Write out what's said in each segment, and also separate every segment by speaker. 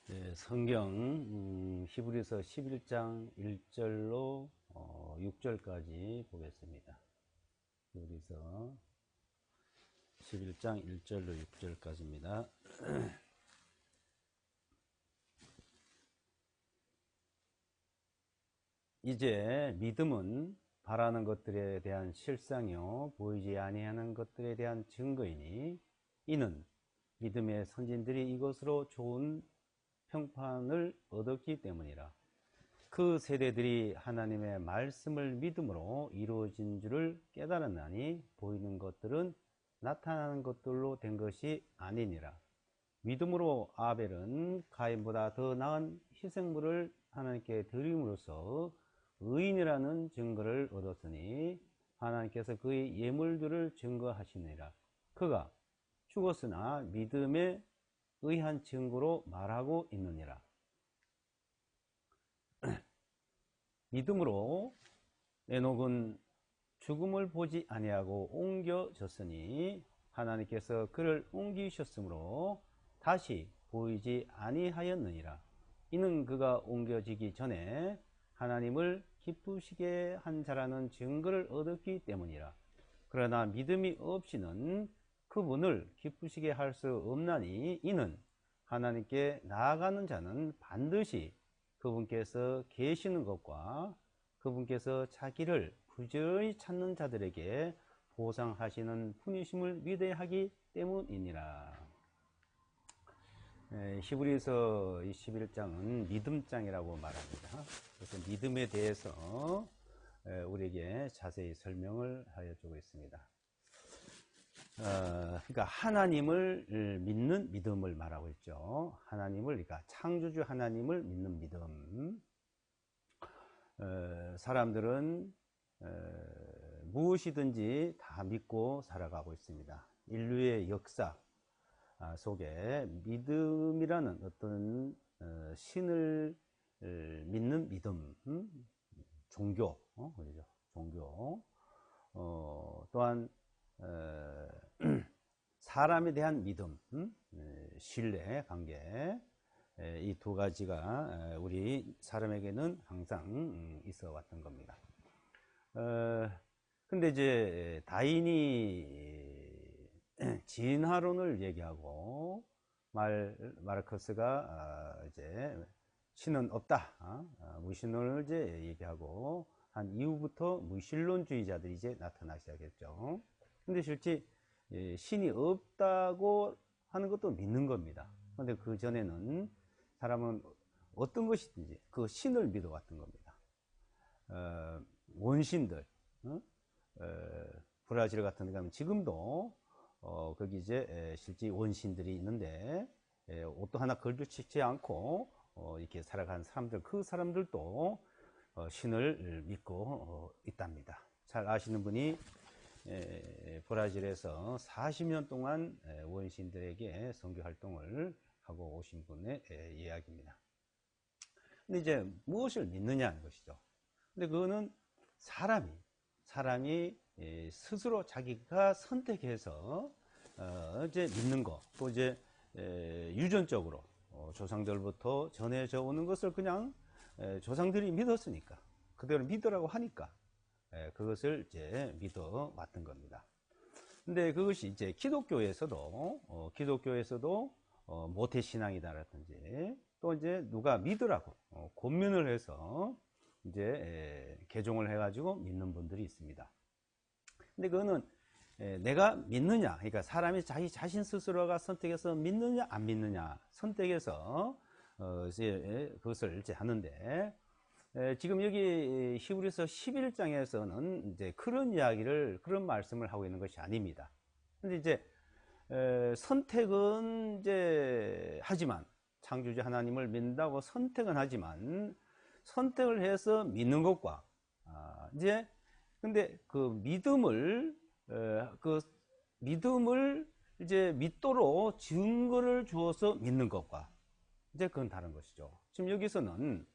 Speaker 1: 네, 성경 히브리서 11장 1절로 6절까지 보겠습니다. 히브리서 11장 1절로 6절까지입니다. 이제 믿음은 바라는 것들에 대한 실상이요 보이지 아니하는 것들에 대한 증거이니 이는 믿음의 선진들이 이것으로 좋은 평판을 얻었기 때문이라. 그 세대들이 하나님의 말씀을 믿음으로 이루어진 줄을 깨달았나니 보이는 것들은 나타나는 것들로 된 것이 아니니라. 믿음으로 아벨은 가인보다 더 나은 희생물을 하나님께 드림으로써 의인이라는 증거를 얻었으니 하나님께서 그의 예물들을 증거하시니라. 그가 죽었으나 믿음에 의한 증거로 말하고 있느니라. 믿음으로 에녹은 죽음을 보지 아니하고 옮겨졌으니 하나님께서 그를 옮기셨으므로 다시 보이지 아니하였느니라. 이는 그가 옮겨지기 전에 하나님을 기쁘시게 한 자라는 증거를 얻었기 때문이라. 그러나 믿음이 없이는 그분을 기쁘시게 할 수 없나니 이는 하나님께 나아가는 자는 반드시 그분께서 계시는 것과 그분께서 자기를 부지런히 찾는 자들에게 보상하시는 분이심을 믿어야 하기 때문이니라. 히브리서 21장은 믿음장이라고 말합니다. 그래서 믿음에 대해서 우리에게 자세히 설명을 하여 주고 있습니다. 그러니까 하나님을 믿는 믿음을 말하고 있죠. 하나님을, 그러니까 창조주 하나님을 믿는 믿음. 사람들은 무엇이든지 다 믿고 살아가고 있습니다. 인류의 역사 속에 믿음이라는 어떤 신을 믿는 믿음, 종교, 그렇죠? 종교. 또한 사람에 대한 믿음, 신뢰, 관계, 이 두 가지가 우리 사람에게는 항상 있어 왔던 겁니다. 근데 이제 다인이 진화론을 얘기하고 마르크스가 이제 신은 없다, 무신론을 이제 얘기하고 한 이후부터 무신론주의자들이 이제 나타나기 시작했죠. 근데 실제 신이 없다고 하는 것도 믿는 겁니다. 그런데 그 전에는 사람은 어떤 것이든지 그 신을 믿어왔던 겁니다. 원신들, 브라질 같은 데 가면 지금도 거기 이제 실제 원신들이 있는데 옷도 하나 걸쳐치지 않고 이렇게 살아가는 사람들, 그 사람들도 신을 믿고 있답니다. 잘 아시는 분이 브라질에서 40년 동안 원신들에게 선교 활동을 하고 오신 분의 이야기입니다. 근데 이제 무엇을 믿느냐는 것이죠. 근데 그거는 사람이 스스로 자기가 선택해서 이제 믿는 거, 또 이제 유전적으로 조상들부터 전해져 오는 것을 그냥 조상들이 믿었으니까 그대로 믿으라고 하니까 그것을 이제 믿어 왔던 겁니다. 근데 그것이 이제 기독교에서도 모태신앙이다라든지 또 이제 누가 믿으라고 권면을 해서 이제 개종을 해가지고 믿는 분들이 있습니다. 근데 그거는 내가 믿느냐, 그러니까 사람이 자기 자신 스스로가 선택해서 믿느냐 안 믿느냐 선택해서 이제 그것을 이제 하는데, 지금 여기 히브리서 11장에서는 이제 그런 이야기를, 그런 말씀을 하고 있는 것이 아닙니다. 근데 이제 선택은 이제 하지만, 창조주 하나님을 믿는다고 선택은 하지만 선택을 해서 믿는 것과 이제 근데 그 믿음을 이제 믿도록 증거를 주어서 믿는 것과 이제 그건 다른 것이죠. 지금 여기서는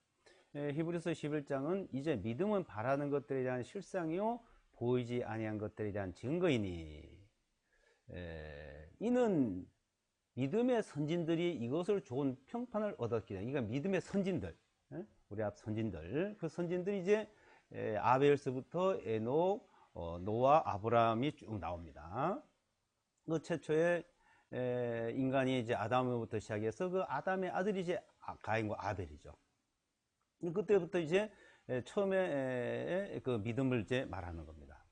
Speaker 1: 히브리서 11장은 이제 믿음은 바라는 것들에 대한 실상이요 보이지 아니한 것들에 대한 증거이니 이는 믿음의 선진들이 이것을 좋은 평판을 얻었기 때문에, 그러니까 믿음의 선진들, 우리 앞 선진들, 그 선진들이 이제 아벨서부터 에녹, 노아, 아브라함이 쭉 나옵니다. 그 최초의 인간이 이제 아담으로부터 시작해서 그 아담의 아들이 이제 가인과 아벨이죠. 그때부터 이제 처음에 그 믿음을 이제 말하는 겁니다.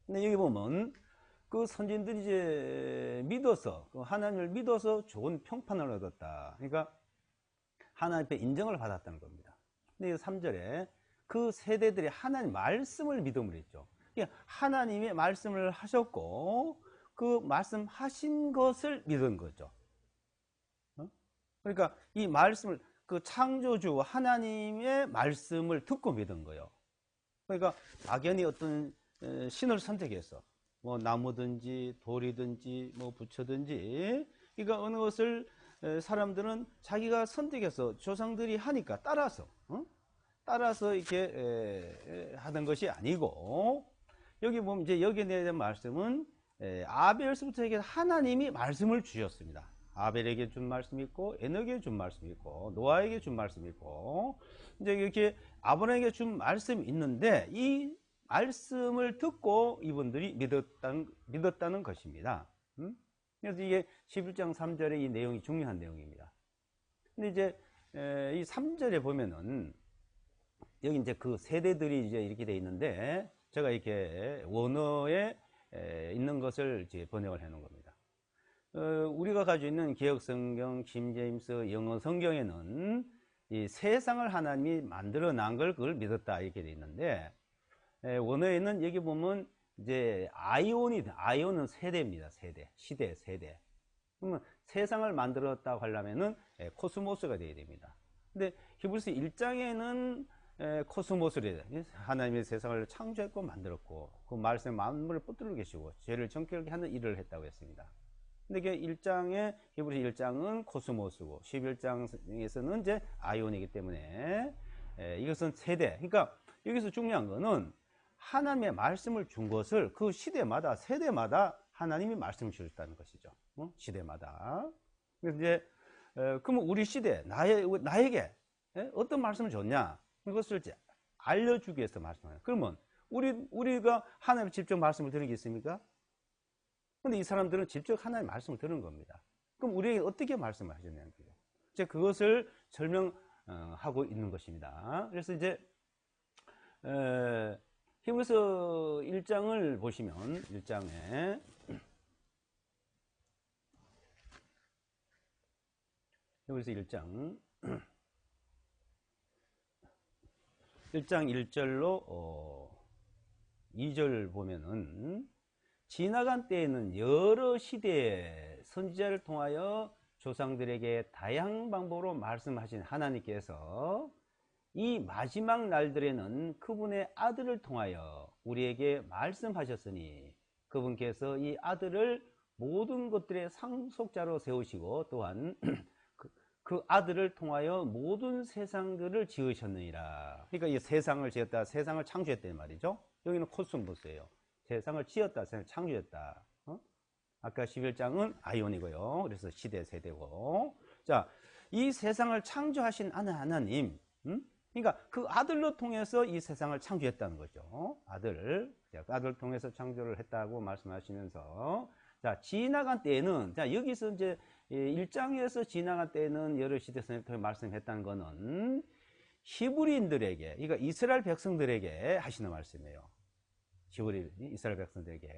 Speaker 1: 근데 여기 보면 그 선진들이 이제 믿어서, 하나님을 믿어서 좋은 평판을 얻었다. 그러니까 하나님 앞에 인정을 받았다는 겁니다. 근데 3절에 그 세대들이 하나님 말씀을 믿음으로 했죠. 그러니까 하나님의 말씀을 하셨고 그 말씀하신 것을 믿은 거죠. 그러니까 이 말씀을, 그 창조주 하나님의 말씀을 듣고 믿은 거예요. 그러니까 막연히 어떤 신을 선택해서 뭐 나무든지 돌이든지 뭐 부처든지, 그러니까 어느 것을 사람들은 자기가 선택해서 조상들이 하니까 따라서 이렇게 하던 것이 아니고, 여기 보면 이제 여기에 대한 말씀은 아벨서부터 하나님이 말씀을 주셨습니다. 아벨에게 준 말씀이 있고, 에녹에게 준 말씀이 있고, 노아에게 준 말씀이 있고, 이제 이렇게 아브라함에게 준 말씀이 있는데, 이 말씀을 듣고 이분들이 믿었다는 것입니다. 그래서 이게 11장 3절의 이 내용이 중요한 내용입니다. 근데 이제 이 3절에 보면은 여기 이제 그 세대들이 이제 이렇게 돼 있는데, 제가 이렇게 원어에 있는 것을 이제 번역을 해 놓은 겁니다. 우리가 가지고 있는 개혁성경, 킹제임스, 영어 성경에는 이 세상을 하나님이 만들어 난 걸 그걸 믿었다 이렇게 돼 있는데, 원어에는 여기 보면 이제 아이온은 세대입니다. 시대. 그러면 세상을 만들었다고 하려면은 코스모스가 돼야 됩니다. 근데 히브리서 1장에는 코스모스를, 하나님의 세상을 창조했고 만들었고 그 말씀의 만물을 붙들고 계시고 죄를 정결케 하는 일을 했다고 했습니다. 근데 히브리서 1장은 코스모스고 11장에서는 이제 아이온이기 때문에 이것은 세대. 그러니까 여기서 중요한 거는 하나님의 말씀을 준 것을 그 시대마다, 세대마다 하나님이 말씀을 주셨다는 것이죠. 시대마다. 그래서 이제 그러면 우리 시대, 나에게 어떤 말씀을 줬냐? 이것을 이제 알려주기 위해서 말씀해요. 그러면 우리가 하나님 직접 말씀을 들은 게 있습니까? 근데 이 사람들은 직접 하나님의 말씀을 들은 겁니다. 그럼 우리에게 어떻게 말씀을 하셨냐는 거예요. 이제 그것을 설명하고 있는 것입니다. 그래서 이제 히브리서 1장을 보시면 1장에 히브리서 1장 1절로 2절 보면은 지나간 때에는 여러 시대의 선지자를 통하여 조상들에게 다양한 방법으로 말씀하신 하나님께서 이 마지막 날들에는 그분의 아들을 통하여 우리에게 말씀하셨으니 그분께서 이 아들을 모든 것들의 상속자로 세우시고 또한 그 아들을 통하여 모든 세상들을 지으셨느니라. 그러니까 이 세상을 지었다, 세상을 창조했다는 말이죠. 여기는 코스모스예요. 세상을 지었다, 세상을 창조했다. 아까 11장은 아이온이고요. 그래서 시대, 세대고. 자, 이 세상을 창조하신 하나님, 그러니까 그 아들로 통해서 이 세상을 창조했다는 거죠. 아들을 통해서 창조를 했다고 말씀하시면서, 자, 지나간 때에는, 자, 여기서 이제 1장에서 지나간 때에는 여러 시대 선생님을 통해 말씀했다는 거는 히브리인들에게, 그러니까 이스라엘 백성들에게 하시는 말씀이에요. 이스라엘 백성들에게.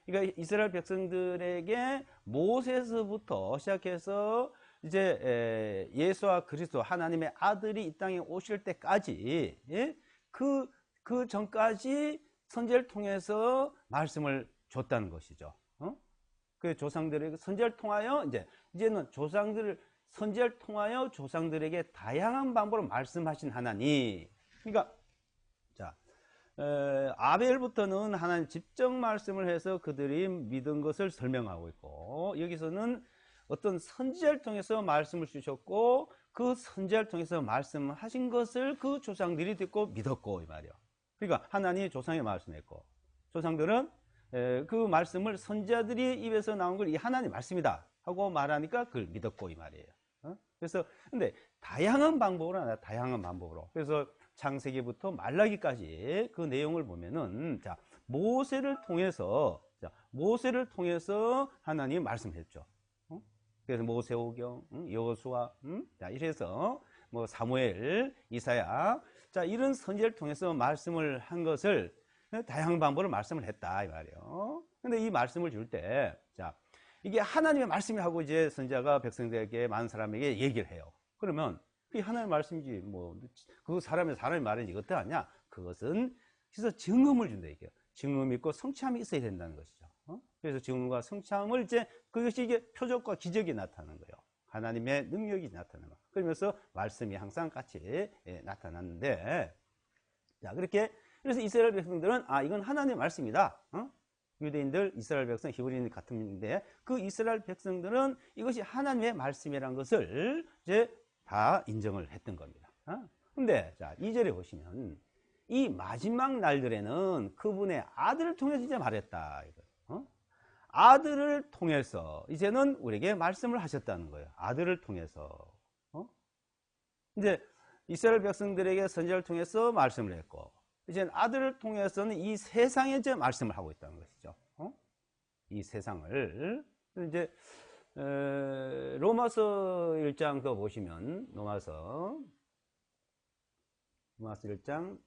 Speaker 1: 그러니까 이스라엘 백성들에게 모세서부터 시작해서 이제 예수와 그리스도 하나님의 아들이 이 땅에 오실 때까지, 그 전까지 선지자를 통해서 말씀을 줬다는 것이죠. 그 조상들에게 선지자를 통하여 이제는 선지자를 통하여 조상들에게 다양한 방법으로 말씀하신 하나님. 그러니까 자, 아벨부터는 하나님 직접 말씀을 해서 그들이 믿은 것을 설명하고 있고, 여기서는 어떤 선지자를 통해서 말씀을 주셨고 그 선지자를 통해서 말씀하신 것을 그 조상들이 듣고 믿었고 이 말이요. 그러니까 하나님이 조상에 말씀했고 조상들은 그 말씀을 선지자들이 입에서 나온 걸 이 하나님 말씀이다 하고 말하니까 그걸 믿었고 이 말이에요. 그래서 근데 다양한 방법으로 하나, 다양한 방법으로. 그래서 창세기부터 말라기까지 그 내용을 보면은 자, 모세를 통해서 하나님이 말씀했죠. 그래서 모세오경, 여호수아, 자, 이래서 뭐 사무엘, 이사야, 자, 이런 선지자를 통해서 말씀을 한 것을 다양한 방법으로 말씀을 했다 이 말이에요. 근데 이 말씀을 줄 때, 자, 이게 하나님의 말씀이 하고 이제 선지자가 백성들에게 많은 사람에게 얘기를 해요. 그러면 그게 하나님의 말씀이지 뭐 그 사람의 말인지 이것도 아니야. 그것은 그래서 증언을 준다 이게요. 증언이 있고 성취함이 있어야 된다는 것이죠. 그래서 증언과 성취함을 이제 그것이 이게 표적과 기적이 나타나는 거예요. 하나님의 능력이 나타나는 거. 그러면서 말씀이 항상 같이 나타났는데, 자, 그렇게 그래서 이스라엘 백성들은 아 이건 하나님의 말씀이다. 유대인들, 이스라엘 백성, 히브리인 같은데 그 이스라엘 백성들은 이것이 하나님의 말씀이라는 것을 이제 다 인정을 했던 겁니다. 근데 자 2절에 보시면 이 마지막 날들에는 그분의 아들을 통해서 이제 말했다. 아들을 통해서 이제는 우리에게 말씀을 하셨다는 거예요. 아들을 통해서. 이제 이스라엘 백성들에게 선지자를 통해서 말씀을 했고, 이제 아들을 통해서는 이 세상에 이제 말씀을 하고 있다는 것이죠. 이 세상을. 이제, 로마서 1장도 보시면, 로마서 1장,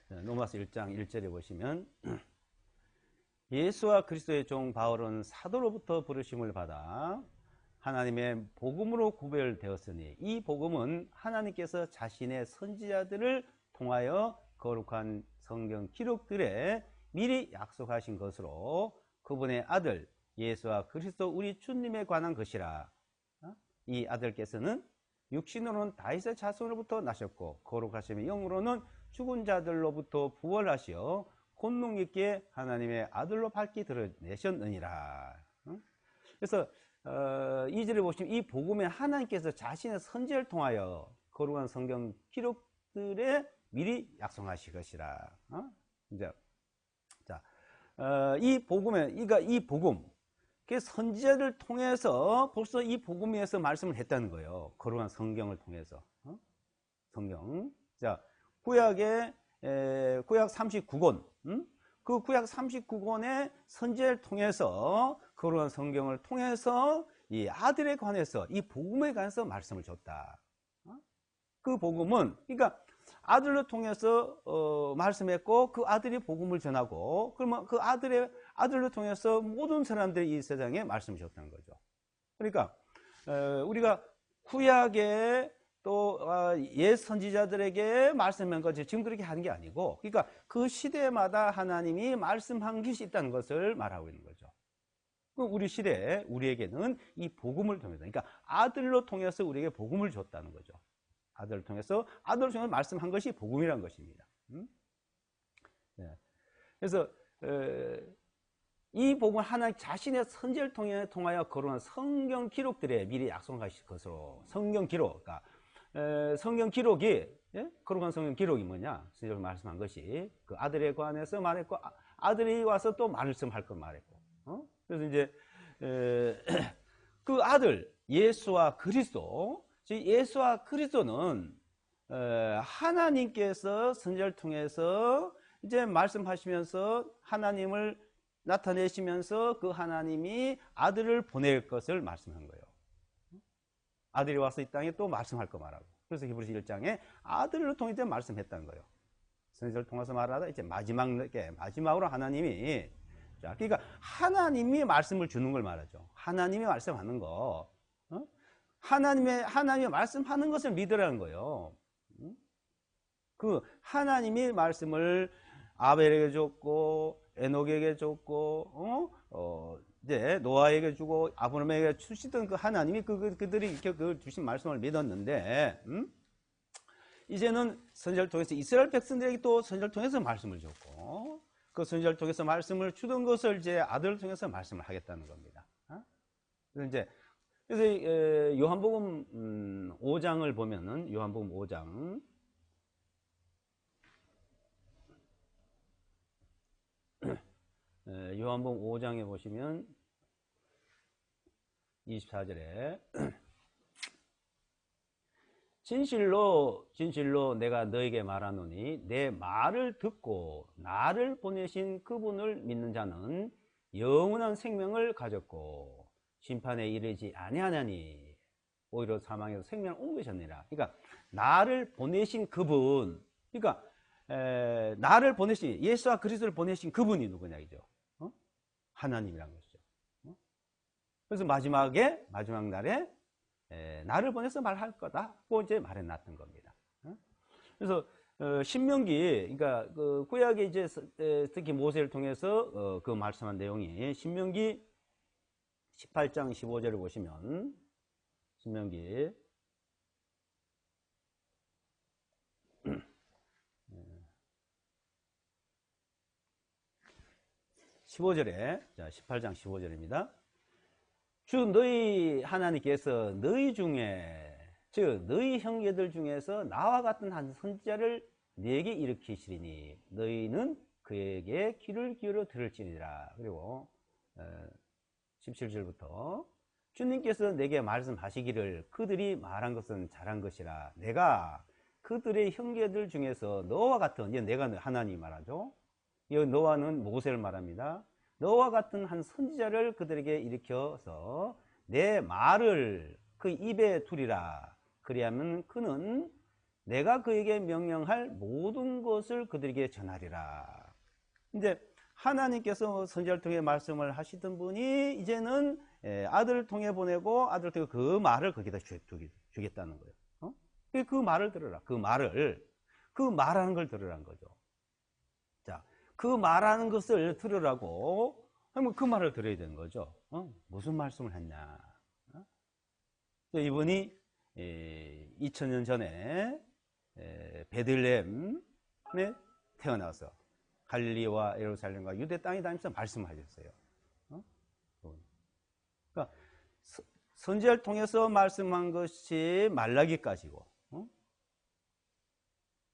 Speaker 1: 로마서 1장 1절에 보시면 예수와 그리스도의 종 바울은 사도로부터 부르심을 받아 하나님의 복음으로 구별되었으니 이 복음은 하나님께서 자신의 선지자들을 통하여 거룩한 성경 기록들에 미리 약속하신 것으로 그분의 아들 예수와 그리스도 우리 주님에 관한 것이라. 이 아들께서는 육신으로는 다윗의 자손으로부터 나셨고 거룩하심의 영으로는 죽은 자들로부터 부활하시어 권능 있게 하나님의 아들로 밝히 드러내셨느니라. 그래서 2절에 보시면 이 복음에 하나님께서 자신의 선지자를 통하여 거룩한 성경 기록들에 미리 약속하실 것이라. 이제 자, 이 복음에 그러니까 이 복음 그 선지자를 통해서 벌써 이 복음에서 말씀을 했다는 거예요. 거룩한 성경을 통해서. 성경. 자, 구약 39권. 그 구약 39권의 선지자를 통해서 거룩한 성경을 통해서 이 아들에 관해서 이 복음에 관해서 말씀을 줬다. 그 복음은 그러니까 아들을 통해서 말씀했고 그 아들이 복음을 전하고 그러면 그 아들을 통해서 모든 사람들이 이 세상에 말씀을 줬다는 거죠. 그러니까 우리가 구약에 또 옛 선지자들에게 말씀한 것이 지금 그렇게 하는 게 아니고 그러니까 그 시대마다 하나님이 말씀한 것이 있다는 것을 말하고 있는 거죠. 우리 시대에 우리에게는 이 복음을 통해서 그러니까 아들로 통해서 우리에게 복음을 줬다는 거죠. 아들을 통해서 말씀한 것이 복음이라는 것입니다. 네. 그래서 이 복음은 하나님 자신의 선지를 통하여 거룩한 성경 기록들에 미리 약속하실 것으로 성경 기록, 그러니까 성경 기록이 거룩한 성경 기록이 뭐냐? 선지자로 말씀한 것이 그 아들에 관해서 말했고 아들이 와서 또 말씀할 걸 말했고. 그래서 이제 그 아들 예수와 그리스도, 예수와 그리스도는 하나님께서 선지자를 통해서 이제 말씀하시면서 하나님을 나타내시면서 그 하나님이 아들을 보낼 것을 말씀한 거예요. 아들이 와서 이 땅에 또 말씀할 거 말하고. 그래서 히브리서 1장에 아들을 통해서 말씀했다는 거예요. 선지자를 통해서 말하다 이제 마지막으로 하나님이, 자, 그러니까 하나님이 말씀을 주는 걸 말하죠. 하나님이 말씀하는 거. 하나님이 말씀하는 것을 믿으라는 거예요. 그 하나님이 말씀을 아벨에게 줬고 에녹에게 줬고 이제 노아에게 주고 아브라함에게 주시던 그 하나님이 그들이 이렇게 그 주신 말씀을 믿었는데 이제는 선지자를 통해서 이스라엘 백성들에게 또 선지자를 통해서 말씀을 줬고 그 선지자를 통해서 말씀을 주던 것을 이제 아들을 통해서 말씀을 하겠다는 겁니다. 그래서 요한복음 5장을 보면은 요한복음 5장 요한복음 5장에 보시면 24절에 진실로 내가 너에게 말하노니 내 말을 듣고 나를 보내신 그분을 믿는 자는 영원한 생명을 가졌고 심판에 이르지 아니하나니 오히려 사망에서 생명을 옮기셨느니라. 그러니까 나를 보내신 그분, 그러니까 나를 보내신 예수와 그리스도를 보내신 그분이 누구냐 이죠. 하나님이란 것이죠. 그래서 마지막 날에 나를 보내서 말할 거다고 이제 말해놨던 겁니다. 그래서 신명기, 그러니까 그 구약에 이제 특히 모세를 통해서 그 말씀한 내용이 신명기 18장 15절을 보시면 신명기 15절에 자 18장 15절입니다. 주 너희 하나님께서 너희 중에 즉 너희 형제들 중에서 나와 같은 한 선지자를 네게 일으키시리니 너희는 그에게 귀를 기울여 들을지니라. 그리고 17절부터 주님께서 내게 말씀하시기를 그들이 말한 것은 잘한 것이라 내가 그들의 형제들 중에서 너와 같은, 내가 하나님 말하죠. 이 너와는 모세를 말합니다. 너와 같은 한 선지자를 그들에게 일으켜서 내 말을 그 입에 두리라. 그리하면 그는 내가 그에게 명령할 모든 것을 그들에게 전하리라. 이제 하나님께서 선지자를 통해 말씀을 하시던 분이 이제는 아들을 통해 보내고 아들을 통해 그 말을 거기다 주겠다는 거예요. 그 말을 들으라. 그 말하는 걸 들으라는 거죠. 자, 그 말하는 것을 들으라고 하면 그 말을 들어야 되는 거죠. 무슨 말씀을 했냐. 이분이 2000년 전에 베들레헴에 태어나서 갈릴리와 예루살렘과 유대 땅에 다니면서 말씀하셨어요. 그러니까 선지자를 통해서 말씀한 것이 말라기까지고,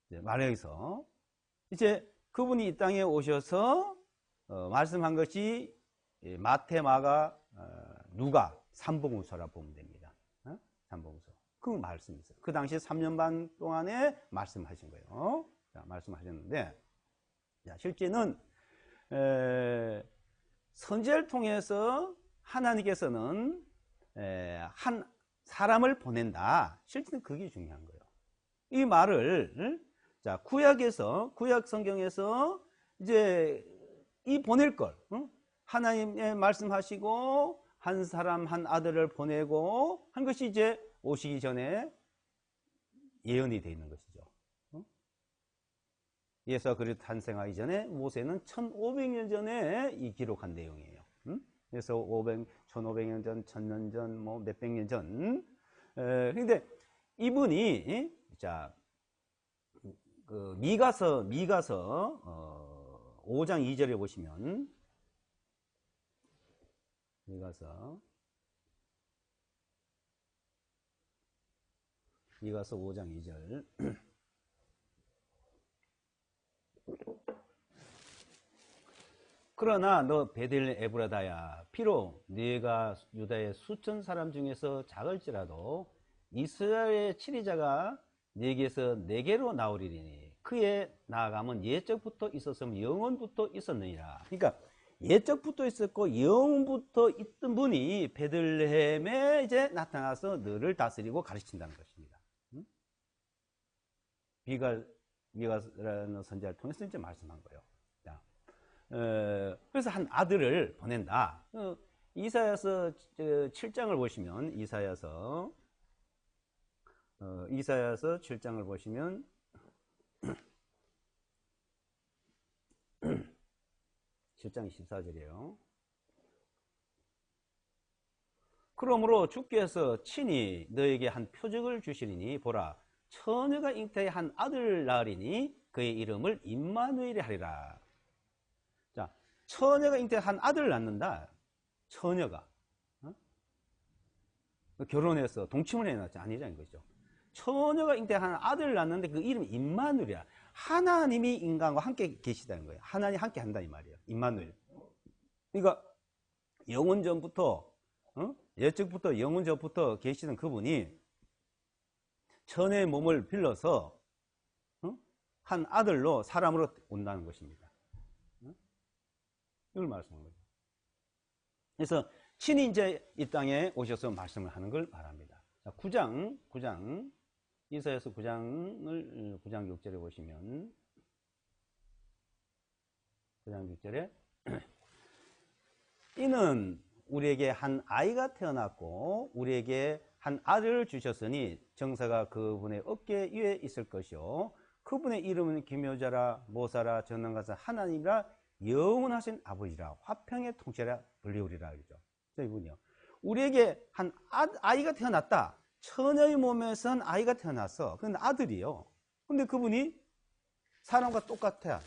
Speaker 1: 말라기서 이제 그분이 이 땅에 오셔서 말씀한 것이 마태, 마가, 누가 3복음서라 보면 됩니다. 3복음서. 그 말씀이 있어요. 그 당시 3년 반 동안에 말씀하신 거예요. 자, 말씀하셨는데, 자, 실제는 선지자를 통해서 하나님께서는 한 사람을 보낸다. 실제는 그게 중요한 거예요. 이 말을 자, 구약 성경에서 이제 이 보낼 걸, 하나님의 말씀하시고 한 사람 한 아들을 보내고 한 것이 이제 오시기 전에 예언이 되어 있는 것이죠. 예수가 그리스도 탄생하기 전에 모세는 1500년 전에 이 기록한 내용이에요. 그래서 1500년 전, 1000년 전, 뭐 몇백 년 전. 근데 이분이 자, 그 미가서 5장 2절에 보시면 미가서 5장 2절 그러나 너 베들레헴 에브라다야 비록 네가 유다의 수천 사람 중에서 작을지라도 이스라엘의 치리자가 네게서 내게로 나오리니 그의 나아감은 예적부터 있었으면 영원부터 있었느니라. 그러니까 예적부터 있었고 영원부터 있던 분이 베들레헴에 이제 나타나서 너를 다스리고 가르친다는 것입니다. 미가라는 선지자를 통해서 이제 말씀한 거예요. 자, 그래서 한 아들을 보낸다. 이사야서 7장을 보시면 이사야서 7장을 보시면 7장 14절이에요. 그러므로 주께서 친히 너에게 한 표적을 주시리니 보라 처녀가 잉태에 한 아들 낳으리니 그의 이름을 임마누엘이 하리라. 자, 처녀가 잉태에 한 아들을 낳는다. 처녀가 결혼해서 동침을 해놨지 아니라는 거죠. 처녀가 잉태한 아들을 낳는데 그 이름이 임마누엘이야. 하나님이 인간과 함께 계시다는 거예요. 하나님 함께 한다 이 말이에요. 임마누엘. 그러니까 영원전부터 예측부터 영원전부터 계시던 그분이 천의 몸을 빌려서 한 아들로 사람으로 온다는 것입니다. 이걸 말씀하는 거죠. 그래서 친히 이제 이 땅에 오셔서 말씀을 하는 걸 말합니다. 자, 9장 이사야서 9장 6절에 보시면 9장 6절에 이는 우리에게 한 아이가 태어났고 우리에게 한 아들을 주셨으니 정사가 그분의 어깨 위에 있을 것이요 그분의 이름은 기묘자라 모사라 전능가사 하나님이라 영원하신 아버지라 화평의 통치라 불리우리라 그러죠. 이분이요. 우리에게 한 아이가 태어났다. 처녀의 몸에서 한 아이가 태어났어. 그건 아들이요. 근데 그분이 사람과 똑같아.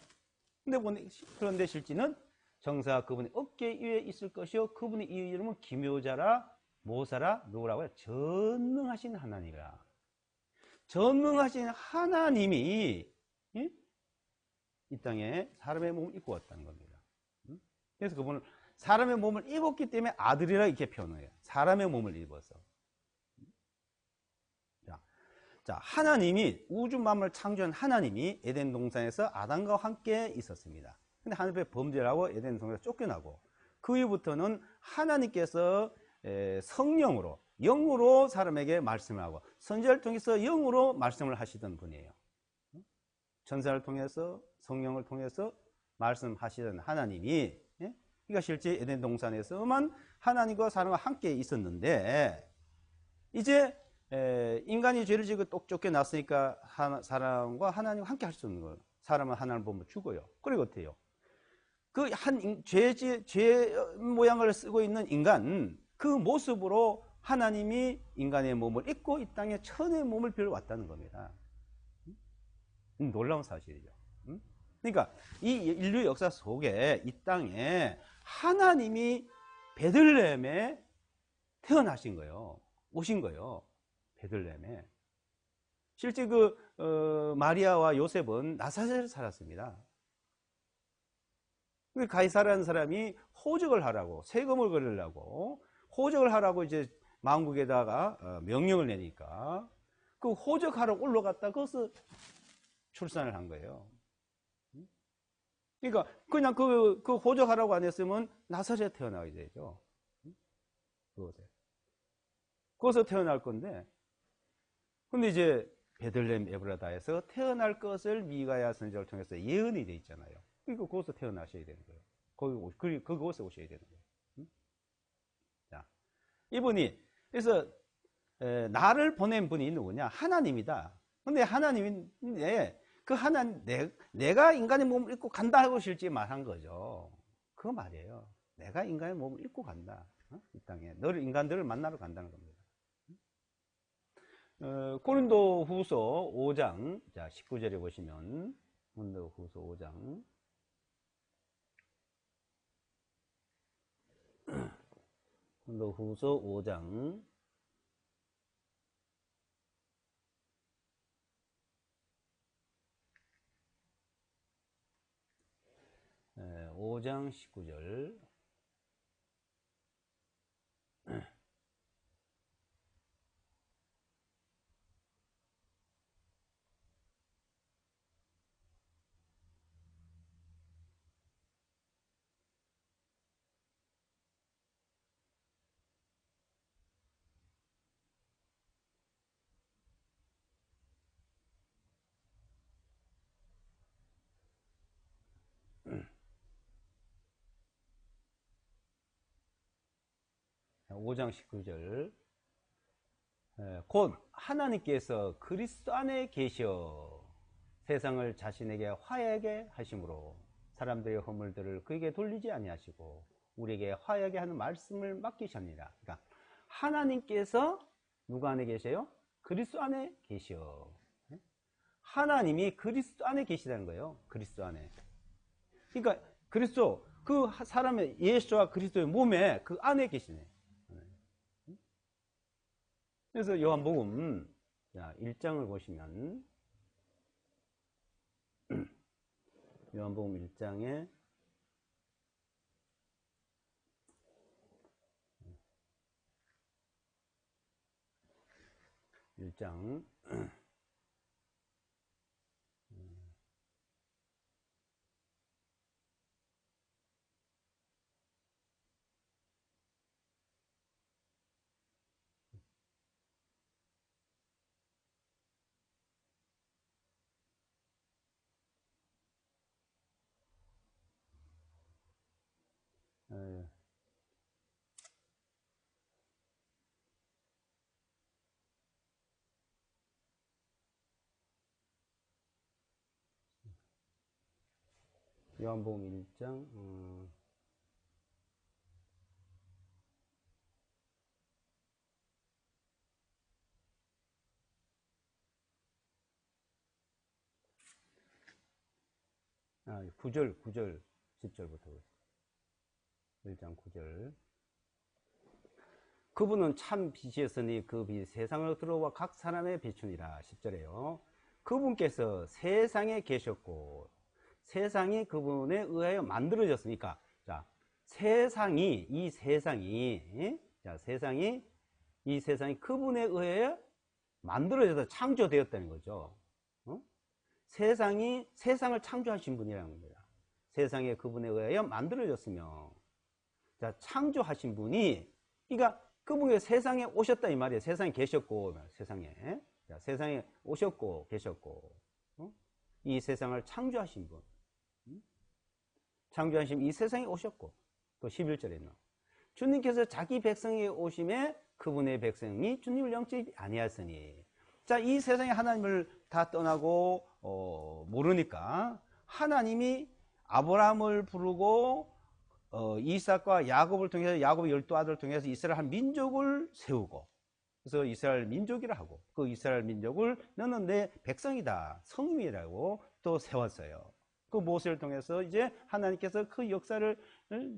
Speaker 1: 그런데 실제는 정사가 그분의 어깨 위에 있을 것이요 그분의 이름은 기묘자라 모사라 누구라고요? 전능하신 하나님이라. 전능하신 하나님이 이 땅에 사람의 몸을 입고 왔다는 겁니다. 그래서 그분은 사람의 몸을 입었기 때문에 아들이라 이렇게 표현해요. 사람의 몸을 입어서. 자, 하나님이 우주 만물을 창조한 하나님이 에덴 동산에서 아담과 함께 있었습니다. 근데 하나님의 범죄라고 에덴 동산에서 쫓겨나고 그 이후부터는 하나님께서 성령으로 영으로 사람에게 말씀을 하고 선지자를 통해서 영으로 말씀을 하시던 분이에요. 천사를 통해서 성령을 통해서 말씀하시던 하나님이 그러니까 실제 에덴 동산에서만 하나님과 사람과 함께 있었는데 이제 인간이 죄를 지고 똑 쫓겨났으니까 사람과 하나님과 함께 할 수 없는 거예요. 사람은 하나님을 보면 죽어요. 그리고 어때요? 그 죄 모양을 쓰고 있는 인간 그 모습으로 하나님이 인간의 몸을 입고 이 땅에 천의 몸을 빌어왔다는 겁니다. 놀라운 사실이죠. 그러니까 이 인류 역사 속에 이 땅에 하나님이 베들레헴에 태어나신 거예요. 오신 거예요. 베들레헴에. 실제 마리아와 요셉은 나사렛에 살았습니다. 가이사라는 사람이 호적을 하라고 세금을 걸으려고 호적을 하라고 이제 만국에다가 명령을 내니까 그 호적하러 올라갔다 거기서 출산을 한 거예요. 그러니까 그냥 그 호적하라고 안 했으면 나사렛에 태어나야 되죠. 거기서 태어날 건데 근데 이제 베들레헴 에브라다에서 태어날 것을 미가야 선지자를 통해서 예언이 돼 있잖아요. 그러니까 거기서 태어나셔야 되는 거예요. 그곳에 오셔야 되는 거예요. 자, 이분이 그래서 나를 보낸 분이 누구냐? 하나님이다. 근데 하나님인데 그 하나님 내가 인간의 몸을 입고 간다 하고 실제 말한 거죠. 그거 말이에요. 내가 인간의 몸을 입고 간다. 이 땅에 너를 인간들을 만나러 간다는 겁니다. 고린도 후서 5장 자 19절에 보시면 고린도 후서 5장 고린도 후서 5장 5장 19절 (5장 19절) 곧 하나님께서 그리스도 안에 계셔 세상을 자신에게 화해하게 하심으로 사람들의 허물들을 그에게 돌리지 아니하시고 우리에게 화해하게 하는 말씀을 맡기셨느니라. 그러니까 하나님께서 누구 안에 계세요? 그리스도 안에 계셔. 하나님이 그리스도 안에 계시다는 거예요. 그리스도 안에. 그러니까 그리스도 그 사람의 예수와 그리스도의 몸에 그 안에 계시네. 그래서 요한복음 1장을 보시면 요한복음 1장에 1장 요한복음 1장 아, 9절 10절부터 1장 9절 그분은 참 빛이었으니 그 빛이 세상으로 들어와 각 사람의 비추니라. 10절에요. 그분께서 세상에 계셨고 세상이 그분에 의하여 만들어졌으니까 자 세상이 이 세상이 그분에 의하여 만들어져서 창조되었다는 거죠. 세상을 창조하신 분이라는 겁니다. 세상에 그분에 의하여 만들어졌으며 자 창조하신 분이 그러니까 그분이 세상에 오셨다 이 말이에요. 세상에 계셨고 세상에 오셨고 계셨고 이 세상을 창조하신 분 창조하신 이 세상에 오셨고 또 11절에 있는 주님께서 자기 백성에게 오심에 그분의 백성이 주님을 영접이 아니하였으니 자 이 세상에 하나님을 다 떠나고 모르니까 하나님이 아브라함을 부르고 이삭과 야곱을 통해서 야곱의 12아들을 통해서 이스라엘 한 민족을 세우고 그래서 이스라엘 민족이라 하고 그 이스라엘 민족을 너는 내 백성이다 성민이라고 또 세웠어요. 그 모세를 통해서 이제 하나님께서 그 역사를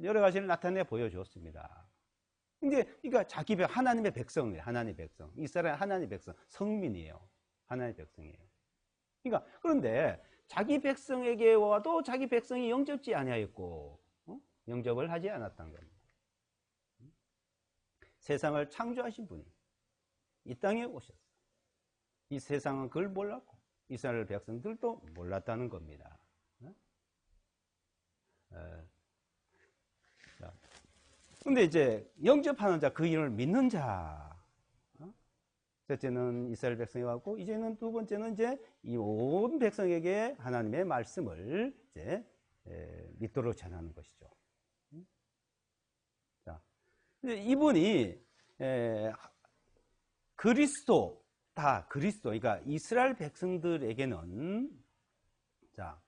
Speaker 1: 여러 가지를 나타내 보여주었습니다. 이제 그러니까 자기 하나님의 백성이에요. 하나님의 백성. 이스라엘 하나님의 백성. 성민이에요. 하나님의 백성이에요. 그러니까 그런데 자기 백성에게 와도 자기 백성이 영접지 아니하였고 영접을 하지 않았다는 겁니다. 세상을 창조하신 분이 이 땅에 오셨어요. 이 세상은 그걸 몰랐고 이스라엘 백성들도 몰랐다는 겁니다. 근데 이제 영접하는 자, 그 이름을 믿는 자. 첫째는 이스라엘 백성이 왔고, 이제는 두 번째는 이제 이 온 백성에게 하나님의 말씀을 이제 믿도록 전하는 것이죠. 자, 이분이 그리스도, 그러니까 이스라엘 백성들에게는 자,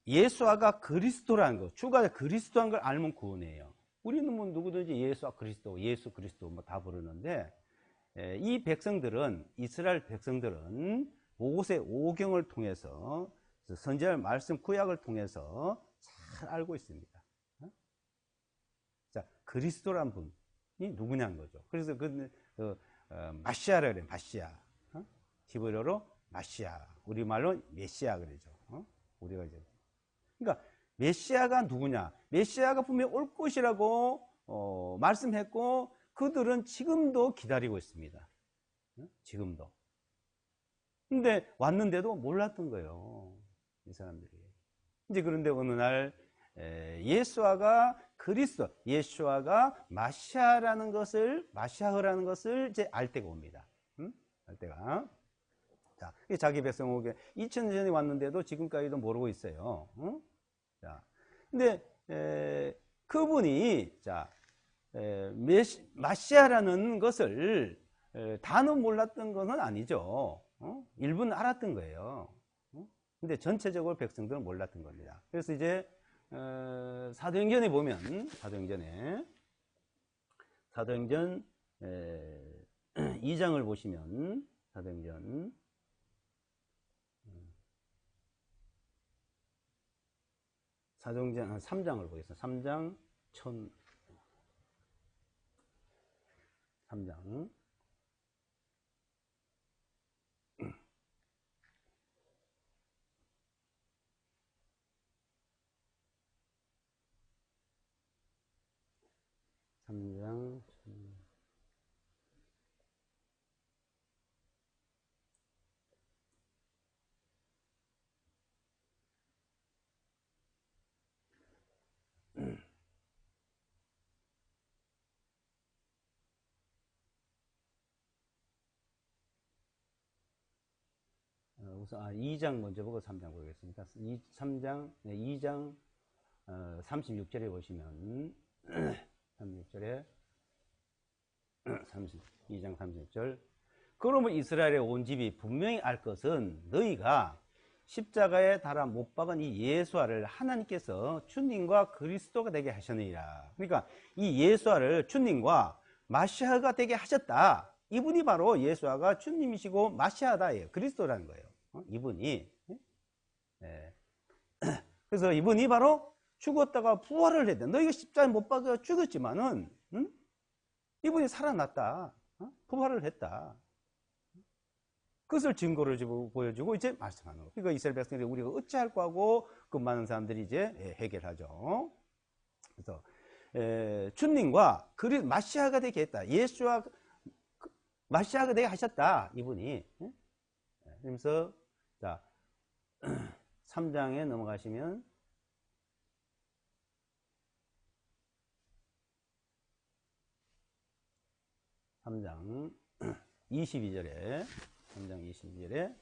Speaker 1: 예수아가 그리스도라는 거, 주가 그리스도한 걸 알면 구원이에요. 우리는 뭐 누구든지 예수와 그리스도, 예수 그리스도 뭐 다 부르는데 이 백성들은 이스라엘 백성들은 모세 오경을 통해서 선지자 말씀 구약을 통해서 잘 알고 있습니다. 자, 그리스도란 분이 누구냐는 거죠. 그래서 마시아라 그래요. 마시아. 히브리어로 마시아. 우리말로 메시아 그러죠. 우리가 이제 그러니까 메시아가 누구냐? 메시아가 분명히 올 것이라고 말씀했고 그들은 지금도 기다리고 있습니다. 지금도. 근데 왔는데도 몰랐던 거예요. 이 사람들이. 이제 그런데 어느 날 예수아가 그리스도, 예수아가 마시아라는 것을 이제 알 때가 옵니다. 알 때가. 자, 자기 백성 오게 2000년 전에 왔는데도 지금까지도 모르고 있어요. 자, 근데 그분이 마시아라는 것을 단어 몰랐던 것은 아니죠. 일부는 알았던 거예요. 근데 전체적으로 백성들은 몰랐던 겁니다. 그래서 이제 사도행전에 보면 사도행전 2장을 보시면 사도행전 3장을 보겠습니다. 3장 3장 2장 먼저 보고 3장 보겠습니다. 3장, 2장 36절에 보시면 36절에 2장 36절 그러면 이스라엘의 온 집이 분명히 알 것은 너희가 십자가에 달아 못 박은 이 예수아를 하나님께서 주님과 그리스도가 되게 하셨느니라. 그러니까 이 예수아를 주님과 마시아가 되게 하셨다. 이분이 바로 예수아가 주님이시고 마시아다예요. 그리스도라는 거예요. 이분이. 네. 그래서 이분이 바로 죽었다가 부활을 했다. 너희가 십자가에 못 박아 죽었지만은 이분이 살아났다. 부활을 했다. 그것을 증거를 보여주고 이제 말씀하는 거예요. 그러니까 이스라엘 백성들이 우리가 어찌할까 하고 그 많은 사람들이 이제 해결하죠. 그래서 주님과 마시아가 되게 했다. 예수와 마시아가 되게 하셨다. 이분이. 그러면서 자 3장에 넘어가시면 3장 22절에 3장 22절에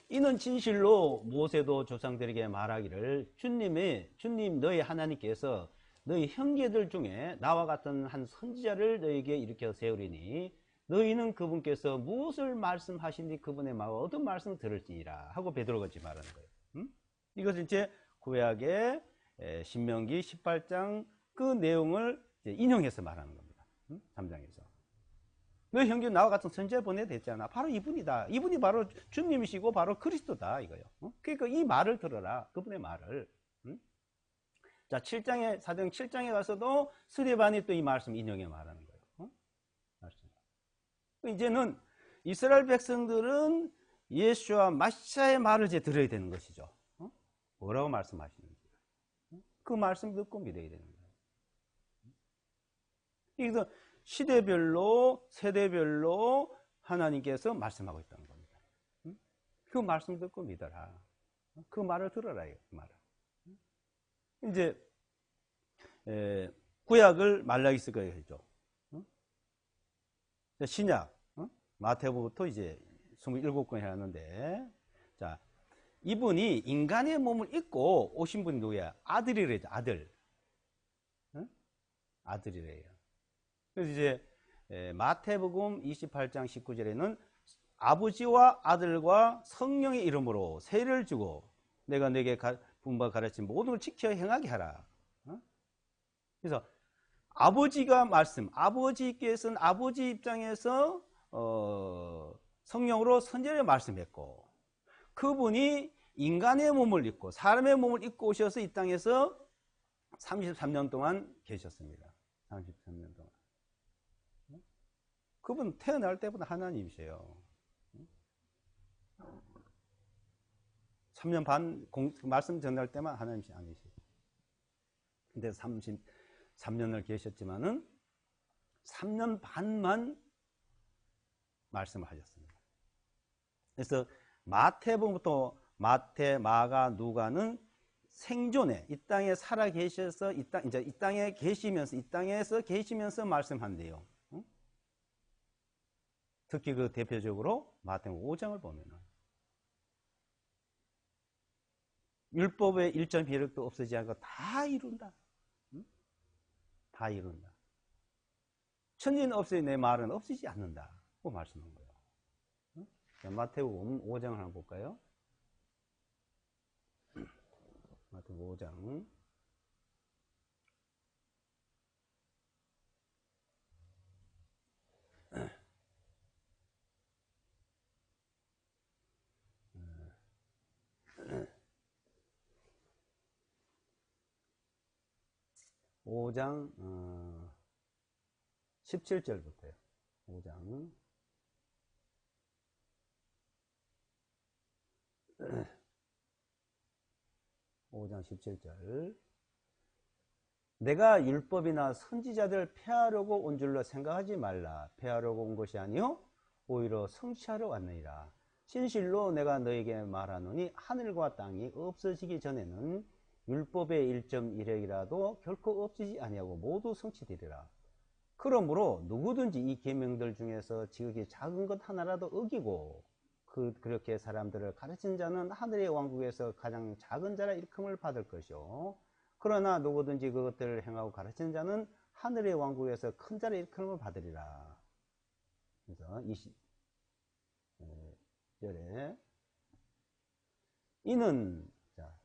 Speaker 1: 이는 진실로 모세도 조상들에게 말하기를 주님 너희 하나님께서 너희 형제들 중에 나와 같은 한 선지자를 너희에게 일으켜 세우리니 너희는 그분께서 무엇을 말씀하시니 그분의 마음에 어떤 말씀 들을지니라 하고 베드로가 지금 말하는 거예요. 이것은 이제 구약의 신명기 18장 그 내용을 인용해서 말하는 겁니다. 3장에서 너희 형제 나와 같은 선지자 보내야 됐잖아. 바로 이분이다. 이분이 바로 주님이시고 바로 그리스도다 이거요. 그러니까 이 말을 들어라. 그분의 말을. 자 7장에 사도행 7장에 가서도 스데반이 또 이 말씀 인용해 말하는 거예요. 이제는 이스라엘 백성들은 예수와 마시아의 말을 이제 들어야 되는 것이죠. 뭐라고 말씀하시는지 그 말씀 듣고 믿어야 되는 거예요. 그래서 시대별로 세대별로 하나님께서 말씀하고 있다는 겁니다. 그 말씀 듣고 믿어라. 그 말을 들어라. 그 말을. 이제 구약을 말라기스가 했죠. 신약 마태복음부터 이제 27권 해왔는데 자 이분이 인간의 몸을 입고 오신 분이 누구야? 아들이래요. 아들. 아들이래요. 그래서 이제 마태복음 28장 19절에는 아버지와 아들과 성령의 이름으로 세례를 주고 내가 내게 분바 가르친 모든 걸 지켜 행하게 하라. 그래서 아버지가 아버지께서는 아버지 입장에서 성령으로 선지자를 말씀했고 그분이 인간의 몸을 입고 사람의 몸을 입고 오셔서 이 땅에서 33년 동안 계셨습니다. 33년 동안. 그분 태어날 때부터 하나님이세요. 3년 반 말씀 전할 때만 하나님이 아니시죠. 근데 33년을 계셨지만은 3년 반만 말씀을 하셨습니다. 그래서 마태복음부터 마태, 마가, 누가는 생존에 이 땅에 살아 계셔서 이 땅에 계시면서 이 땅에서 계시면서 말씀한대요. 특히 그 대표적으로 마태복음 5장을 보면은 율법의 일점 비력도 없어지지 않고 다 이룬다. 다 이룬다. 천지는 없어지 내 말은 없어지지 않는다. 고 말씀한 거예요. 자, 마태복음 5장을 한번 볼까요? 마태복음 5장. 오 장 17절부터요. 5장 5장 17절 내가 율법이나 선지자들 폐하려고 온 줄로 생각하지 말라. 폐하려고 온 것이 아니요 오히려 성취하러 왔느니라. 진실로 내가 너에게 말하노니 하늘과 땅이 없어지기 전에는 율법의 1.1획이라도 결코 없어지지 아니하고 모두 성취되리라. 그러므로 누구든지 이 계명들 중에서 지극히 작은 것 하나라도 어기고 그렇게 사람들을 가르친 자는 하늘의 왕국에서 가장 작은 자라 일컬음을 받을 것이요. 그러나 누구든지 그것들을 행하고 가르친 자는 하늘의 왕국에서 큰 자라 일컬음을 받으리라. 그래서 20절에 이는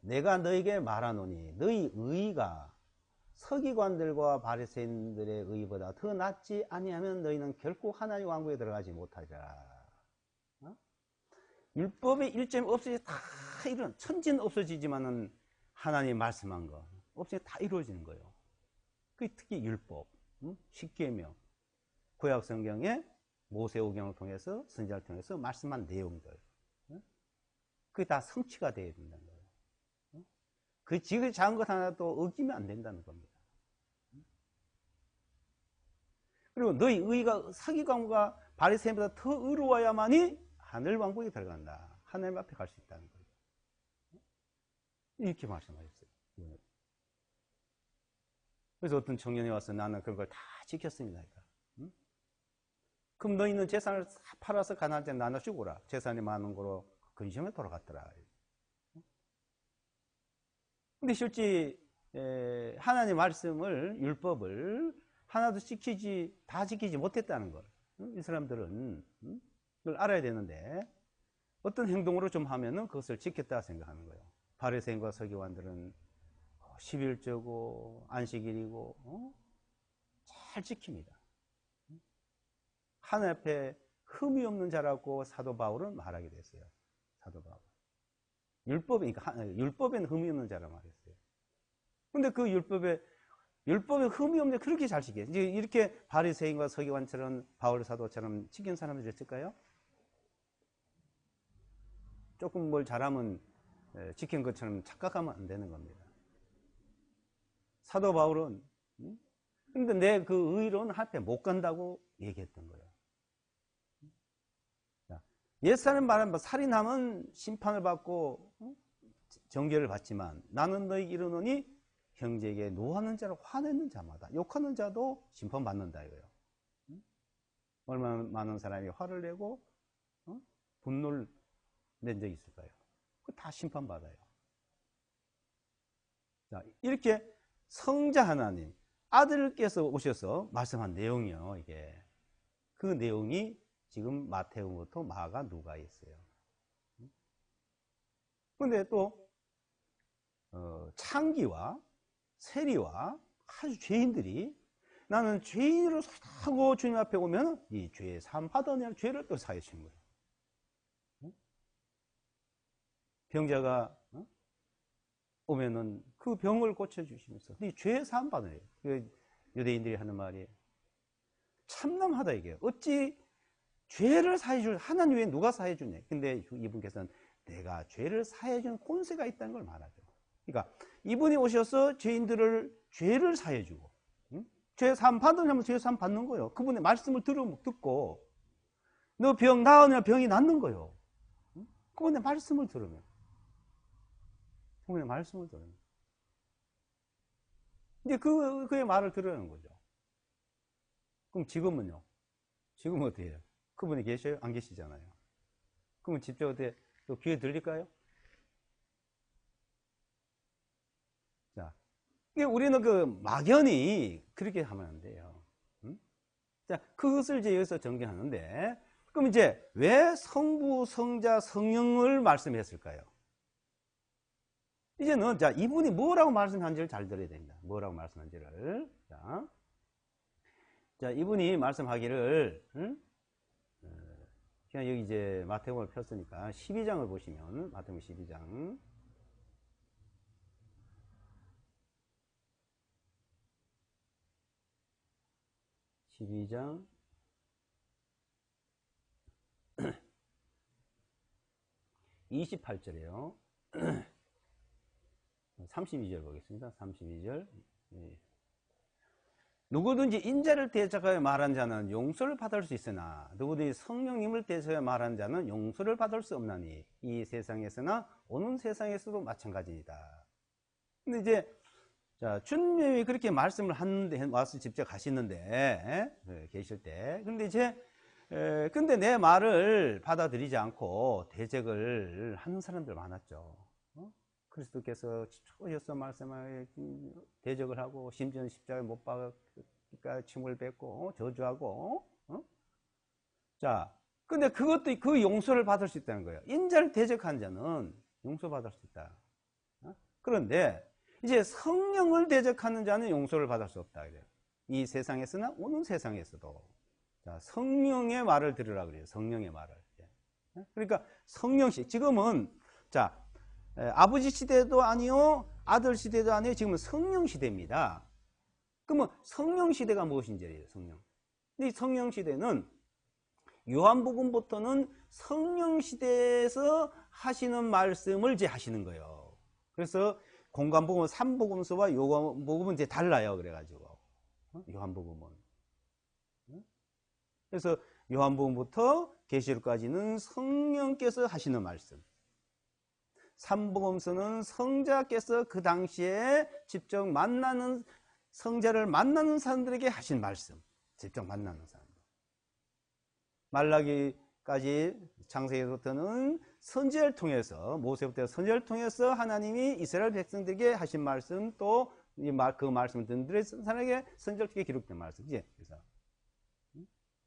Speaker 1: 내가 너에게 말하노니 너희 의의가 서기관들과 바리새인들의 의의보다 더 낫지 아니하면 너희는 결코 하나님 왕국에 들어가지 못하리라. 율법의 일점이 없어지 다 이런 천지는 없어지지만은 하나님 말씀한 거 없어지 다 이루어지는 거예요. 그 특히 율법, 십계명, 구약 성경에 모세오경을 통해서 선지자를 통해서 말씀한 내용들, 그게 다 성취가 되어야 된다는 거예요. 그 지극히 작은 것 하나도 어기면 안 된다는 겁니다. 그리고 너희 의가 서기관과 바리새인보다 더 의로워야만이 하늘 왕국에 들어간다. 하나님 앞에 갈 수 있다는 거예요. 이렇게 말씀하셨어요. 그래서 어떤 청년이 와서 나는 그런 걸 다 지켰습니다. 응? 그럼 너희는 재산을 팔아서 가난한테 나눠 주고라. 재산이 많은 거로 근심에 돌아갔더라. 근데 실제 하나님 말씀을, 율법을 하나도 다 지키지 못했다는 걸. 이 사람들은 그걸 알아야 되는데 어떤 행동으로 좀 하면은 그것을 지켰다 생각하는 거예요. 바리새인과 서기관들은 11조고 안식일이고 잘 지킵니다. 하나님 앞에 흠이 없는 자라고 사도 바울은 말하게 됐어요. 사도 바울. 율법에는 흠이 없는 자라 말했어요. 근데 그 율법에 흠이 없는데 그렇게 잘 지켜요. 이제 이렇게 바리새인과 서기관처럼 바울 사도처럼 지킨 사람들이 있을까요? 조금 뭘 잘하면 지킨 것처럼 착각하면 안 되는 겁니다. 사도 바울은 근데 내 그 의로는 앞에 못 간다고 얘기했던 거예요. 옛사람 말하면 살인하면 심판을 받고 정죄를 받지만 나는 너희 이르노니 형제에게 노하는 자를 화내는 자마다 욕하는 자도 심판받는다 이거예요. 얼마나 많은 사람이 화를 내고 분노를 낸 적이 있을까요? 그거 다 심판받아요. 자, 이렇게 성자 하나님 아들께서 오셔서 말씀한 내용이요. 이게 그 내용이 지금 마태복음부터 마가 누가에 있어요. 그런데 또 창기와 세리와 아주 죄인들이 나는 죄인으로 하고 주님 앞에 오면 이 죄 사함 받으냐 죄를 또 사해 주는 거예요. 병자가 오면은 그 병을 고쳐 주시면서 이 죄 사함 받으래요. 유대인들이 하는 말이에요. 참남하다 이게. 어찌 죄를 사해 줄 하나님 외에 누가 사해 주냐. 근데 이분께서는 내가 죄를 사해 주는 권세가 있다는 걸 말하죠. 그러니까 이분이 오셔서 죄인들을 죄를 사해 주고 죄 사함 받으려면 죄 사함 받는 거예요. 그분의 말씀을 듣고 너 병 나으냐 병이 낫는 거예요. 그분의 말씀을 들으면 그분의 말씀을 들으면 이제 그의 말을 들으는 거죠. 그럼 지금은요? 지금은 어떻게 해요? 그분이 계셔요? 안 계시잖아요. 그러면 직접 어떻게 또 귀에 들릴까요? 자, 우리는 그 막연히 그렇게 하면 안 돼요. 자, 그것을 이제 여기서 정리하는데, 그럼 이제 왜 성부, 성자, 성령을 말씀했을까요? 이제는 자, 이분이 뭐라고 말씀한지를 잘 들어야 됩니다. 뭐라고 말씀한지를. 자, 이분이 말씀하기를, 그냥 여기 이제 마태복음을 폈으니까 12장을 보시면, 마태복음 12장. 12장 28절이에요. 32절 보겠습니다. 32절. 누구든지 인자를 대적하여 말한 자는 용서를 받을 수 있으나 누구든지 성령님을 대적하여 말한 자는 용서를 받을 수 없나니 이 세상에서나 오는 세상에서도 마찬가지이다. 근데 이제 자, 주님이 그렇게 말씀을 하는데, 와서 직접 하시는데, 계실 때. 근데 내 말을 받아들이지 않고 대적을 하는 사람들 많았죠. 그리스도께서 오셔서 말씀하여 대적을 하고, 심지어는 십자가에 못 박으니까 침을 뱉고, 저주하고, 자, 근데 그것도 그 용서를 받을 수 있다는 거예요. 인자를 대적한 자는 용서받을 수 있다. 그런데, 이제 성령을 대적하는 자는 용서를 받을 수 없다. 그래요. 이 세상에서나 오는 세상에서도. 자, 성령의 말을 들으라 그래요. 성령의 말을. 그러니까 성령시. 지금은, 자, 아버지 시대도 아니요, 아들 시대도 아니요, 지금은 성령 시대입니다. 그러면 성령 시대가 무엇인지, 성령. 이 성령 시대는 요한복음부터는 성령 시대에서 하시는 말씀을 이제 하시는 거예요. 그래서 공관복음 3복음서와 요한복음은 이제 달라요. 그래가지고 요한복음은. 그래서 요한복음부터 계시록까지는 성령께서 하시는 말씀. 3복음서는 성자께서 그 당시에 직접 만나는 성자를 만나는 사람들에게 하신 말씀. 직접 만나는 사람들. 말라기까지 창세기부터는 선지자를 통해서, 모세부터 선지자를 통해서 하나님이 이스라엘 백성들에게 하신 말씀, 또 그 말씀을 듣는 사람에게 선지자를 통해 기록된 말씀이지. 그래서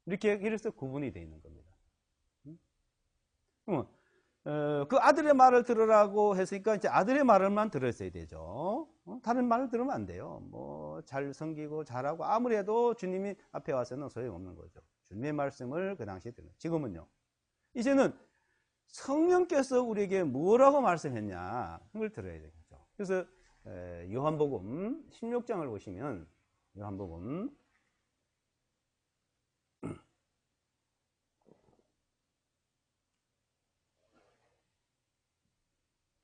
Speaker 1: 이렇게 구분이 되어 있는 겁니다. 그 아들의 말을 들으라고 했으니까 이제 아들의 말을만 들었어야 되죠. 다른 말을 들으면 안 돼요. 뭐 잘 섬기고 잘하고 아무리 해도 주님이 앞에 와서는 소용없는 거죠. 주님의 말씀을 그 당시에 들은. 지금은요. 이제는 성령께서 우리에게 뭐라고 말씀했냐 그걸 들어야 되겠죠. 그래서 요한복음 16장을 보시면 요한복음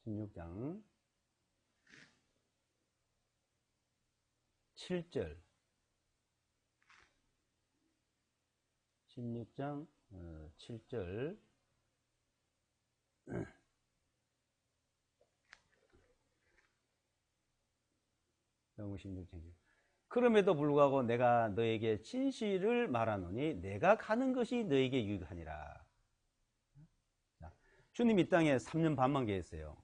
Speaker 1: 16장 7절 16장 7절 영국 16장 그럼에도 불구하고 내가 너에게 진실을 말하노니 내가 가는 것이 너에게 유익하니라. 주님 이 땅에 3년 반만 계셨어요.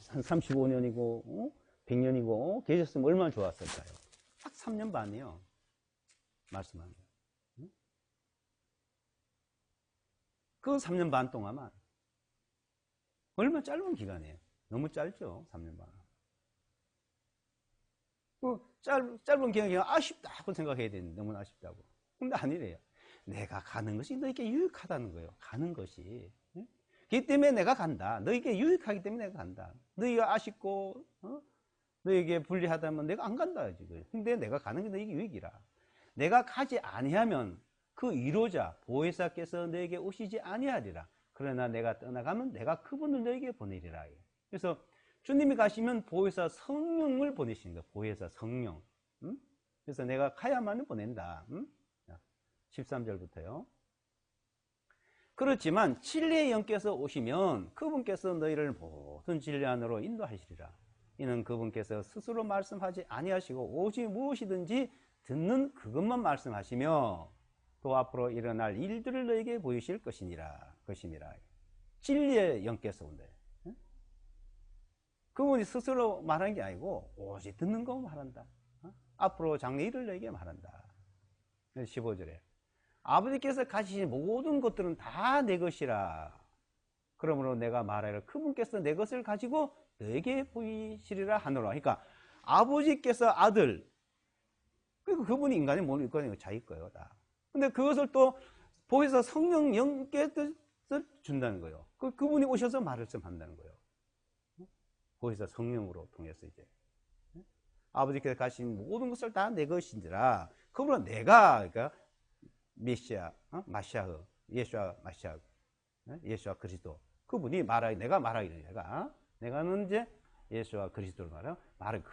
Speaker 1: 한 35년이고 100년이고 계셨으면 얼마나 좋았을까요? 딱 3년 반이요. 말씀하는 거예요. 그 3년 반 동안만 얼마나 짧은 기간이에요. 너무 짧죠. 3년 반. 그 짧은 기간이 아쉽다고 생각해야 되는데 너무 아쉽다고. 근데 아니래요. 내가 가는 것이 너에게 유익하다는 거예요. 가는 것이. 그렇기 때문에 내가 간다. 너에게 유익하기 때문에 내가 간다. 너희가 아쉽고 너에게 불리하다면 내가 안 간다 지금. 근데 내가 가는 게 너에게 유익이라. 내가 가지 아니하면 그 위로자 보혜사께서 너에게 오시지 아니하리라. 그러나 내가 떠나가면 내가 그분을 너에게 보내리라. 그래서 주님이 가시면 보혜사 성령을 보내시는 거예요. 보혜사 성령. 그래서 내가 가야만 보낸다. 13절부터요. 그렇지만 진리의 영께서 오시면 그분께서 너희를 모든 진리 안으로 인도하시리라. 이는 그분께서 스스로 말씀하지 아니하시고 오직 무엇이든지 듣는 그것만 말씀하시며 또 앞으로 일어날 일들을 너에게 보이실 것이니라. 진리의 영께서 온다. 그분이 스스로 말하는 게 아니고 오직 듣는 것만 말한다. 앞으로 장래일을 너에게 말한다. 15절에 아버지께서 가지신 모든 것들은 다 내 것이라. 그러므로 내가 말하기를 그분께서 내 것을 가지고 너에게 보이시리라 하노라. 그러니까 아버지께서 아들, 그리고 그분이 인간이 몸일 거니까 자기 거예요 다. 근데 그것을 또 보혜사 성령 영께 뜻을 준다는 거예요. 그분이 오셔서 말씀한다는 거예요. 보혜사 성령으로 통해서 이제 아버지께서 가신 모든 것을 다 내 것인지라. 그러므로 내가 그러니까 메시아, 마시아흐, 예수아 마시아, 예수아 그리스도. 그분이 내가 말하기를 내가는 이제 예수아 그리스도를 말하기.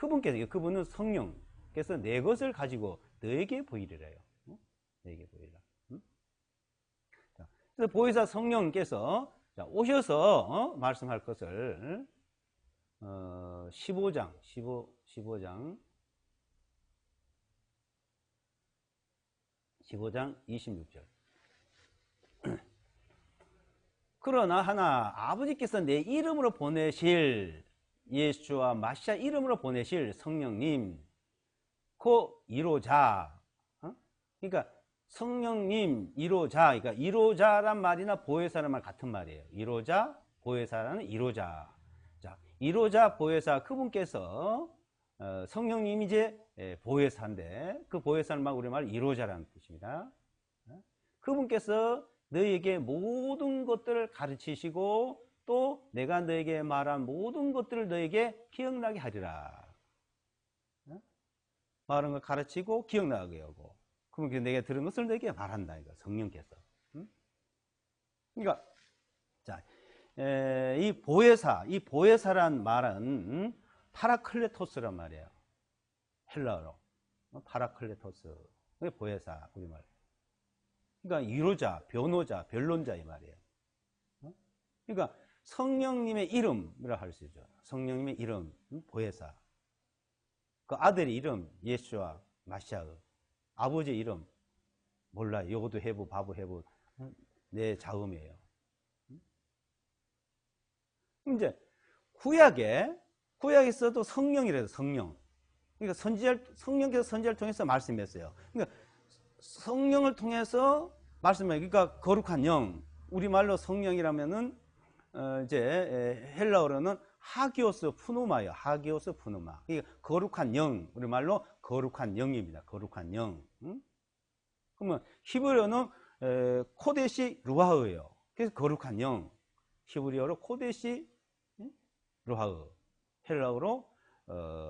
Speaker 1: 그분은 성령께서 내 것을 가지고 너에게 보이리라요. 너에게 보이리라. 그래서 보혜사 성령께서 오셔서 말씀할 것을 15장 26절. 그러나 하나 아버지께서 내 이름으로 보내실 예수와 마시아 이름으로 보내실 성령님 그 1호자. 그러니까 성령님 1호자. 그러니까 1호자란 말이나 보혜사란 말 같은 말이에요. 1호자 보혜사라는 1호자. 자, 1호자 보혜사 그분께서 성령님이 이제 보혜사인데 그 보혜사는 막 우리말 1호자라는 뜻입니다. 그분께서 너희에게 모든 것들을 가르치시고 또 내가 너에게 말한 모든 것들을 너에게 기억나게 하리라. 말한 걸 가르치고 기억나게 하고 그분께서 내가 들은 것을 너에게 말한다. 이거 성령께서. 그러니까 자, 이 보혜사란 말은 파라클레토스란 말이에요. 헬라어로 파라클레토스. 그게 보혜사 우리말. 그러니까 위로자, 변호자, 변론자 이 말이에요. 그러니까 성령님의 이름이라 할 수 있죠. 성령님의 이름, 보혜사. 그 아들의 이름 예수와 마시아. 아버지의 이름 몰라요. 요거도 해부, 바부, 해부. 내 자음이에요. 이제 구약에서도 성령이래요. 성령. 그러니까 성령께서 선지자를 통해서 말씀했어요. 그러니까 성령을 통해서 말씀해요. 그러니까 거룩한 영. 우리말로 성령이라면은 이제 헬라어로는 하기오스 푸누마예요. 하기오스 푸누마. 그러니까 거룩한 영. 우리말로 거룩한 영입니다. 거룩한 영. 그러면 히브리어는 코데시 루하흐예요. 그래서 거룩한 영. 히브리어로 코데시 루하흐. 헬라어로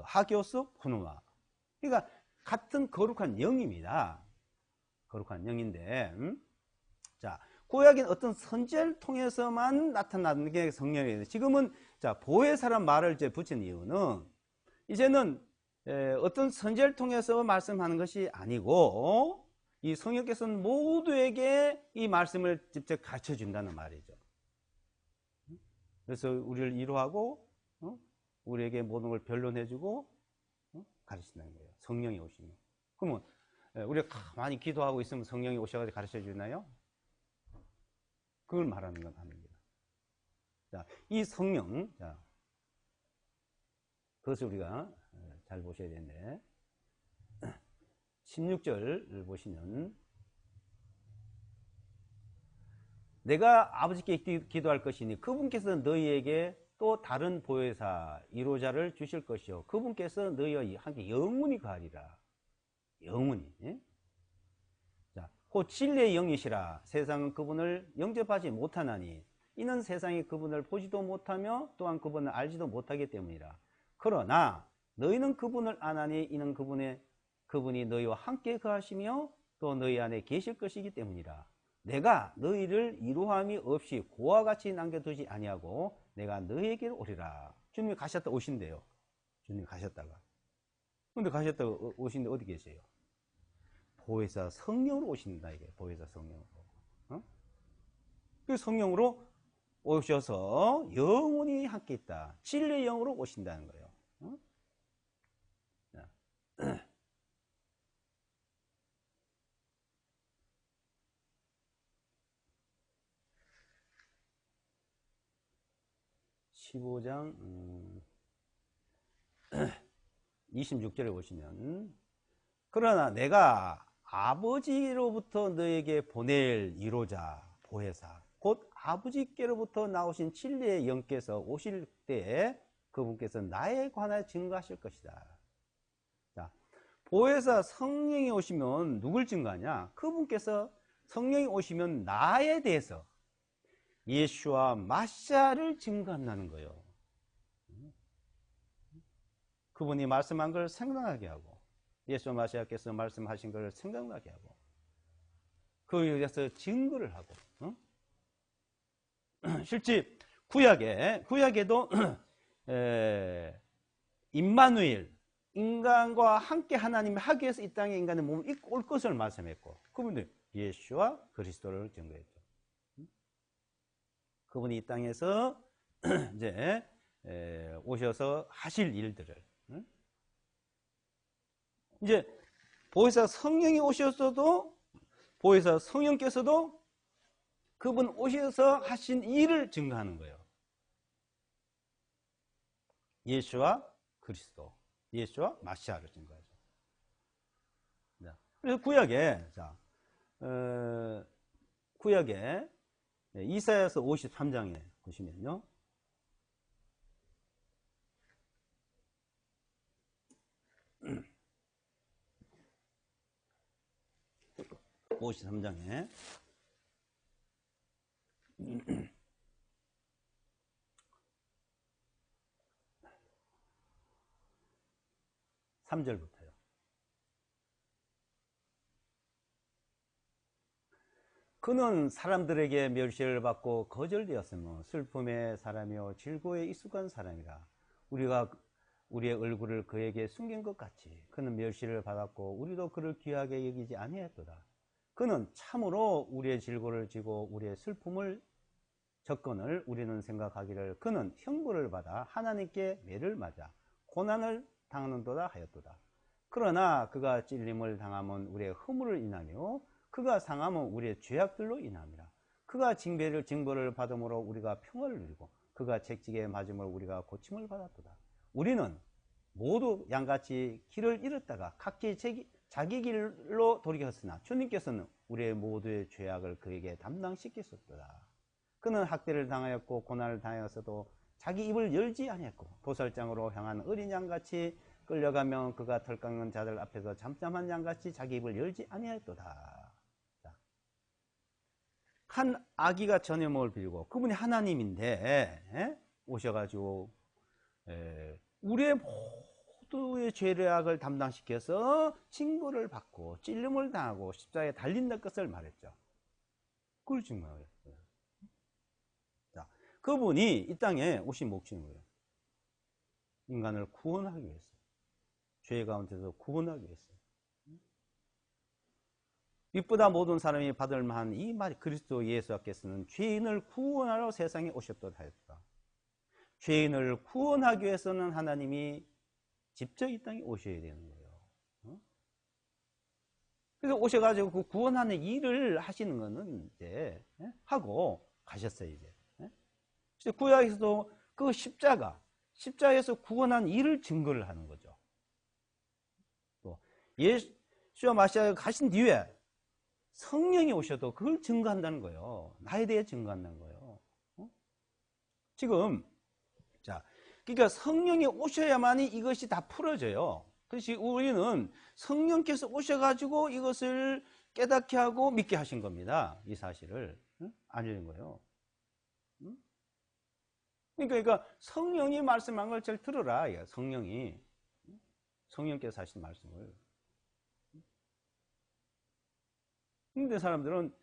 Speaker 1: 하기오스 푸누마. 그러니까 같은 거룩한 영입니다. 거룩한 영인데, 자, 구약인 어떤 선지자를 통해서만 나타나는 게 성령이에요. 지금은 자, 보혜사란 말을 이제 붙인 이유는 이제는 어떤 선지자를 통해서 말씀하는 것이 아니고 이 성령께서는 모두에게 이 말씀을 직접 가르쳐 준다는 말이죠. 그래서 우리를 위로하고 우리에게 모든 걸 변론해주고 가르친다는 거예요. 성령이 오시면. 그러면 우리가 가만히 기도하고 있으면 성령이 오셔가지고 가르쳐 주나요? 그걸 말하는 건 아닙니다. 자, 이 성령, 자, 그것을 우리가 잘 보셔야 되는데, 16절을 보시면, 내가 아버지께 기도할 것이니 그분께서 너희에게 또 다른 보혜사, 1호자를 주실 것이요. 그분께서 너희와 함께 영원히 가리라. 영원히. 예? 자, 곧 진리의 영이시라. 세상은 그분을 영접하지 못하나니 이는 세상이 그분을 보지도 못하며 또한 그분을 알지도 못하기 때문이라. 그러나 너희는 그분을 아나니 이는 그분이 너희와 함께 거하시며 또 너희 안에 계실 것이기 때문이라. 내가 너희를 이루함이 없이 고와 같이 남겨두지 아니하고 내가 너희에게로 오리라. 주님이 가셨다 오신대요. 주님이 가셨다가. 근데 가셨다가 오신데 어디 계세요? 보혜사 성령으로 오신다. 이게 보혜사 성령으로. 그 성령으로 오셔서 영원히 함께 있다. 진리의 영으로 오신다는 거예요. 자. 15장 26절에 보시면 그러나 내가 아버지로부터 너에게 보낼 1호자 보혜사 곧 아버지께로부터 나오신 진리의 영께서 오실 때에 그분께서 나에 관하여 증거하실 것이다. 자, 보혜사 성령이 오시면 누굴 증거하냐? 그분께서 성령이 오시면 나에 대해서 예수와 마시아를 증거한다는 거예요. 그분이 말씀한 걸 생각나게 하고 예수와 마시아께서 말씀하신 걸 생각나게 하고 그에 의해서 증거를 하고 실제 구약에도 임마누엘 인간과 함께 하나님이 하기 위해서 이 땅에 인간의 몸을 입고 올 것을 말씀했고 그분은 예수와 그리스도를 증거했죠. 그분이 이 땅에서 이제 오셔서 하실 일들을, 응? 이제 보혜사 성령이 오셨어도, 보혜사 성령께서도 그분 오셔서 하신 일을 증거하는 거예요. 예수와 그리스도, 예수와 마시아를 증거하죠. 그래서 구약에, 자, 구약에 이사야서 53장에 보시면요. 53장에 3절부터요. 그는 사람들에게 멸시를 받고 거절되었으며 슬픔의 사람이요 질고에 익숙한 사람이라. 우리가 우리의 얼굴을 그에게 숨긴 것 같이 그는 멸시를 받았고 우리도 그를 귀하게 여기지 아니했도다. 그는 참으로 우리의 질고를 지고 우리의 슬픔을 접근을 우리는 생각하기를 그는 형벌을 받아 하나님께 매를 맞아 고난을 당하는도다 하였도다. 그러나 그가 찔림을 당함은 우리의 허물을 인하며 그가 상함은 우리의 죄악들로 인함이라. 그가 징벌을 받음으로 우리가 평화를 누리고 그가 채찍에 맞음으로 우리가 고침을 받았도다. 우리는 모두 양같이 길을 잃었다가 각기 자기 길로 돌이켰으나 주님께서는 우리의 모두의 죄악을 그에게 담당시키셨도다. 그는 학대를 당하였고 고난을 당하였어도 자기 입을 열지 아니했고 도살장으로 향한 어린 양같이 끌려가면 그가 털 깎는 자들 앞에서 잠잠한 양같이 자기 입을 열지 아니했도다. 한 아기가 전염을 빌고 그분이 하나님인데 오셔가지고 우리의 모두의 죄악을 담당시켜서 징벌을 받고 찔림을 당하고 십자가에 달린다 것을 말했죠. 그걸 증명해요. 자, 그분이 이 땅에 오신 목적이 뭐예요? 인간을 구원하기 위해서, 죄 가운데서 구원하기 위해서. 이보다 모든 사람이 받을 만한 이 말이 그리스도 예수께서는 죄인을 구원하러 세상에 오셨도다 하였다. 죄인을 구원하기 위해서는 하나님이 직접 이 땅에 오셔야 되는 거예요. 그래서 오셔가지고 그 구원하는 일을 하시는 거는 이제 하고 가셨어요. 이제. 그래서 구약에서도 그 십자가에서 구원한 일을 증거를 하는 거죠. 또 예수와 마시아가 가신 뒤에 성령이 오셔도 그걸 증거한다는 거예요. 나에 대해 증거한다는 거예요. 지금 자, 그러니까 성령이 오셔야만이 이것이 다 풀어져요. 그래서 우리는 성령께서 오셔가지고 이것을 깨닫게 하고 믿게 하신 겁니다. 이 사실을 알려준 거예요. 그러니까 성령이 말씀한 걸 잘 들어라. 성령께서 하신 말씀을. 근데 사람들은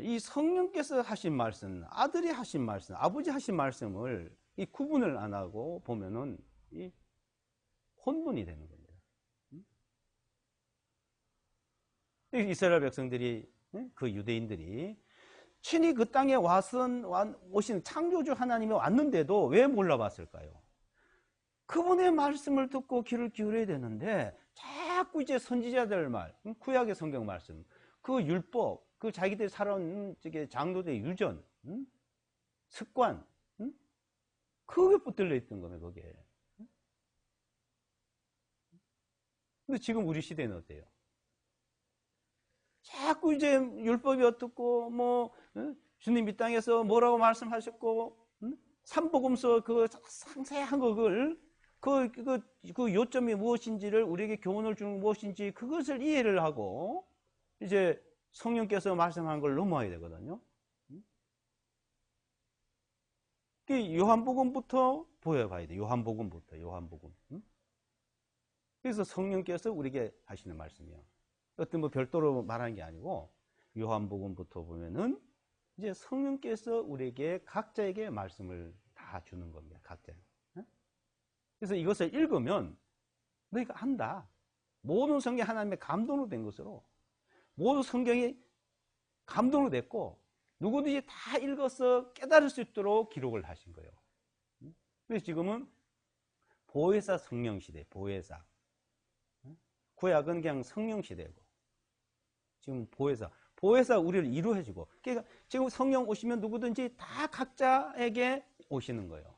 Speaker 1: 이 성령께서 하신 말씀, 아들이 하신 말씀, 아버지 하신 말씀을 이 구분을 안 하고 보면은 이 혼돈이 되는 겁니다. 이스라엘 백성들이, 그 유대인들이 친히 그 땅에 오신 창조주 하나님이 왔는데도 왜 몰라봤을까요? 그분의 말씀을 듣고 귀를 기울여야 되는데 자꾸 이제 선지자들 말, 구약의 성경 말씀, 그 율법, 그 자기들이 살아온 장로들의 유전, 습관, 그게 붙들려 있던 거네, 거기에. 근데 지금 우리 시대는 어때요? 자꾸 이제 율법이 어떻고, 주님 이 땅에서 뭐라고 말씀하셨고, 삼복음서 그 상세한 그걸, 그 요점이 무엇인지를 우리에게 교훈을 주는 무엇인지 그것을 이해를 하고, 이제 성령께서 말씀한 걸 넘어야 되거든요. 요한복음부터 보여봐야 돼. 요한복음부터. 그래서 성령께서 우리에게 하시는 말씀이요. 어떤 별도로 말하는 게 아니고 요한복음부터 보면은 이제 성령께서 우리에게 각자에게 말씀을 다 주는 겁니다. 각자. 그래서 이것을 읽으면 너희가 안다. 모든 성경이 하나님의 감동으로 된 것으로 모든 성경이 감동으로 됐고 누구든지 다 읽어서 깨달을 수 있도록 기록을 하신 거예요. 그래서 지금은 보혜사 성령 시대, 보혜사. 구약은 그냥 성령 시대고, 지금 보혜사 우리를 이루어주고, 그러니까 지금 성령 오시면 누구든지 다 각자에게 오시는 거예요.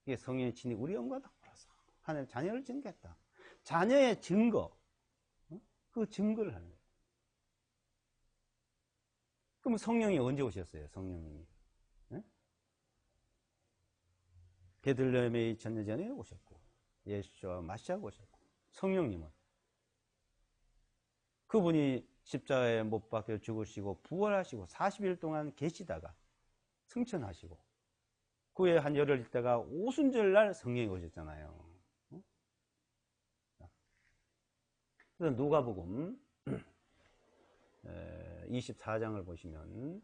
Speaker 1: 이게 성령의 친히 우리 영과 더불어서 하나님 자녀를 증거했다. 자녀의 증거, 그 증거를 하는 거예요. 그럼 성령이 언제 오셨어요? 성령님이 베들레헴의 전예전에 오셨고, 예수와 마시아가 오셨고, 성령님은 그분이 십자가에 못 박혀 죽으시고 부활하시고 40일 동안 계시다가 승천하시고, 그 후에 한 열흘 있다가 오순절날 성령이 오셨잖아요. 그래서 누가복음 24장을 보시면,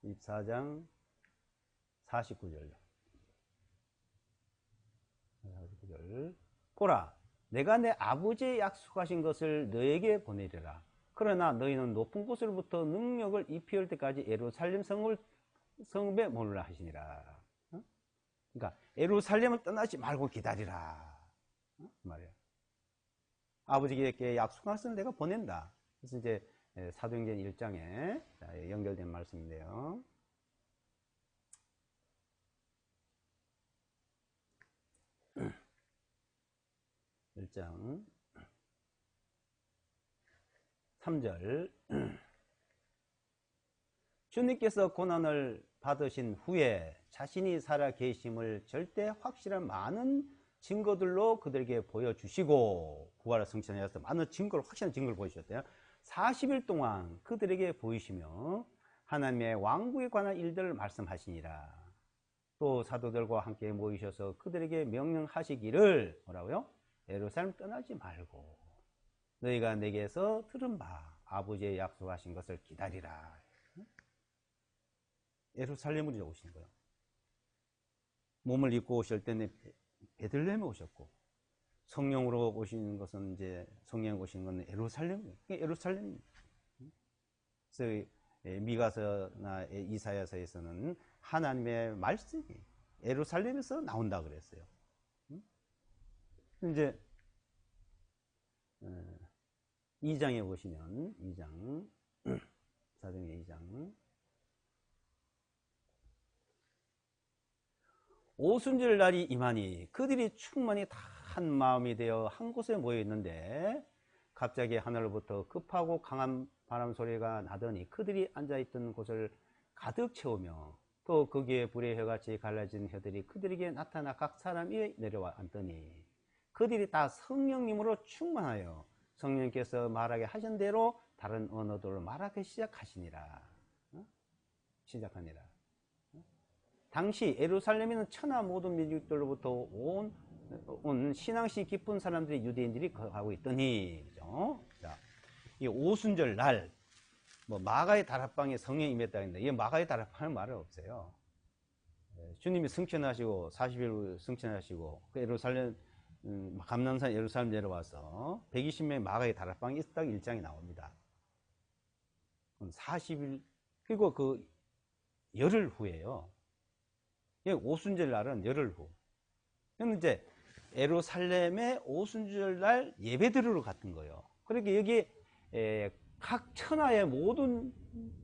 Speaker 1: (24장) 49절. 보라, 내가 내 아버지의 약속하신 것을 너에게 보내리라. 그러나 너희는 높은 곳으로부터 능력을 입혀올 때까지 예루살렘 성읍에 머물라 하시니라. 그러니까 예루살렘을 떠나지 말고 기다리라 말이야. 아버지께 약속한 것을 내가 보낸다. 그래서 이제 사도행전 1장에 연결된 말씀인데요. 1장 3절. 주님께서 고난을 받으신 후에 자신이 살아 계심을 절대 확실한 많은 증거들로 그들에게 보여주시고, 부활의 승천하여서 많은 증거를, 확실한 증거를 보여주셨대요. 40일 동안 그들에게 보이시며 하나님의 왕국에 관한 일들을 말씀하시니라. 또 사도들과 함께 모이셔서 그들에게 명령하시기를, 뭐라고요? 예루살렘 떠나지 말고 너희가 내게서 들은 바 아버지의 약속하신 것을 기다리라. 예루살렘으로 오시는 거예요. 몸을 입고 오실 때는 베들레헴에 오셨고, 성령으로 오시는 것은 이제 성령 오신 건 예루살렘이에요. 예루살렘. 그래서 미가서나 이사야서에서는 하나님의 말씀이 예루살렘에서 나온다 그랬어요. 이제 2장에 보시면, 2장 사도행전 2장 오순절 날이 임하니 그들이 충만히 다 한 마음이 되어 한 곳에 모여 있는데 갑자기 하늘로부터 급하고 강한 바람 소리가 나더니 그들이 앉아있던 곳을 가득 채우며, 또 거기에 불의 혀같이 갈라진 혀들이 그들에게 나타나 각 사람 위에 내려와 앉더니 그들이 다 성령님으로 충만하여 성령께서 말하게 하신 대로 다른 언어들로 말하기 시작하시니라. 시작하니라. 당시 예루살렘에는 천하 모든 민족들로부터 온 신앙심 깊은 사람들이, 유대인들이 거하고 있더니, 그죠? 자, 이 오순절 날, 마가의 다락방에 성령이 임했다 했는데, 이 마가의 다락방은 말은 없어요. 주님이 승천하시고 40일 승천하시고 그 예루살렘, 감람산 예루살렘 내려와서 120명의 마가의 다락방이 있었다고 1장에 나옵니다. 40일, 그리고 그 열흘 후에요. 오순절 날은 열흘 후. 그럼 이제 예루살렘에 오순절 날 예배 드리러 갔던 거예요. 그러니까 여기 각 천하의 모든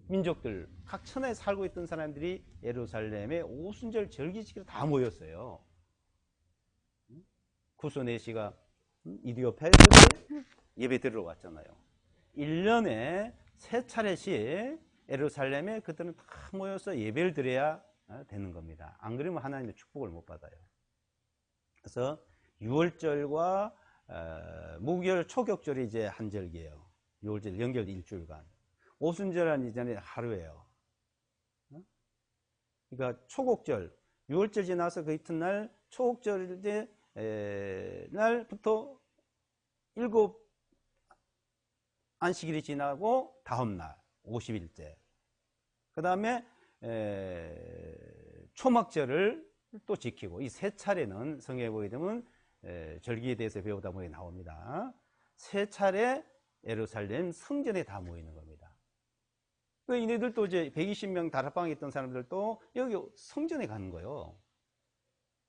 Speaker 1: 민족들, 각 천하에 살고 있던 사람들이 예루살렘에 오순절 절기시기로 다 모였어요. 구소네시가 이디오페에서 예배 드리러 왔잖아요. 1년에 3차례씩 예루살렘에 그들은 다 모여서 예배를 드려야 되는 겁니다. 안 그러면 하나님의 축복을 못 받아요. 그래서 6월절과 무교절 초격절이 이제 한 절기예요. 6월절 연결 일주일간. 오순절은 이전에 하루예요. 그러니까 초곡절, 6월절 지나서 그 이튿날 초곡절 이제 날부터 7 안식일이 지나고 다음날 50일째. 그 다음에 초막절을 또 지키고, 이 세 차례는 성경에 보게 되면 절기에 대해서 배우다 보니 나옵니다. 세 차례 예루살렘 성전에 다 모이는 겁니다. 이네들도 이제 120명 다락방에 있던 사람들도 여기 성전에 가는 거예요.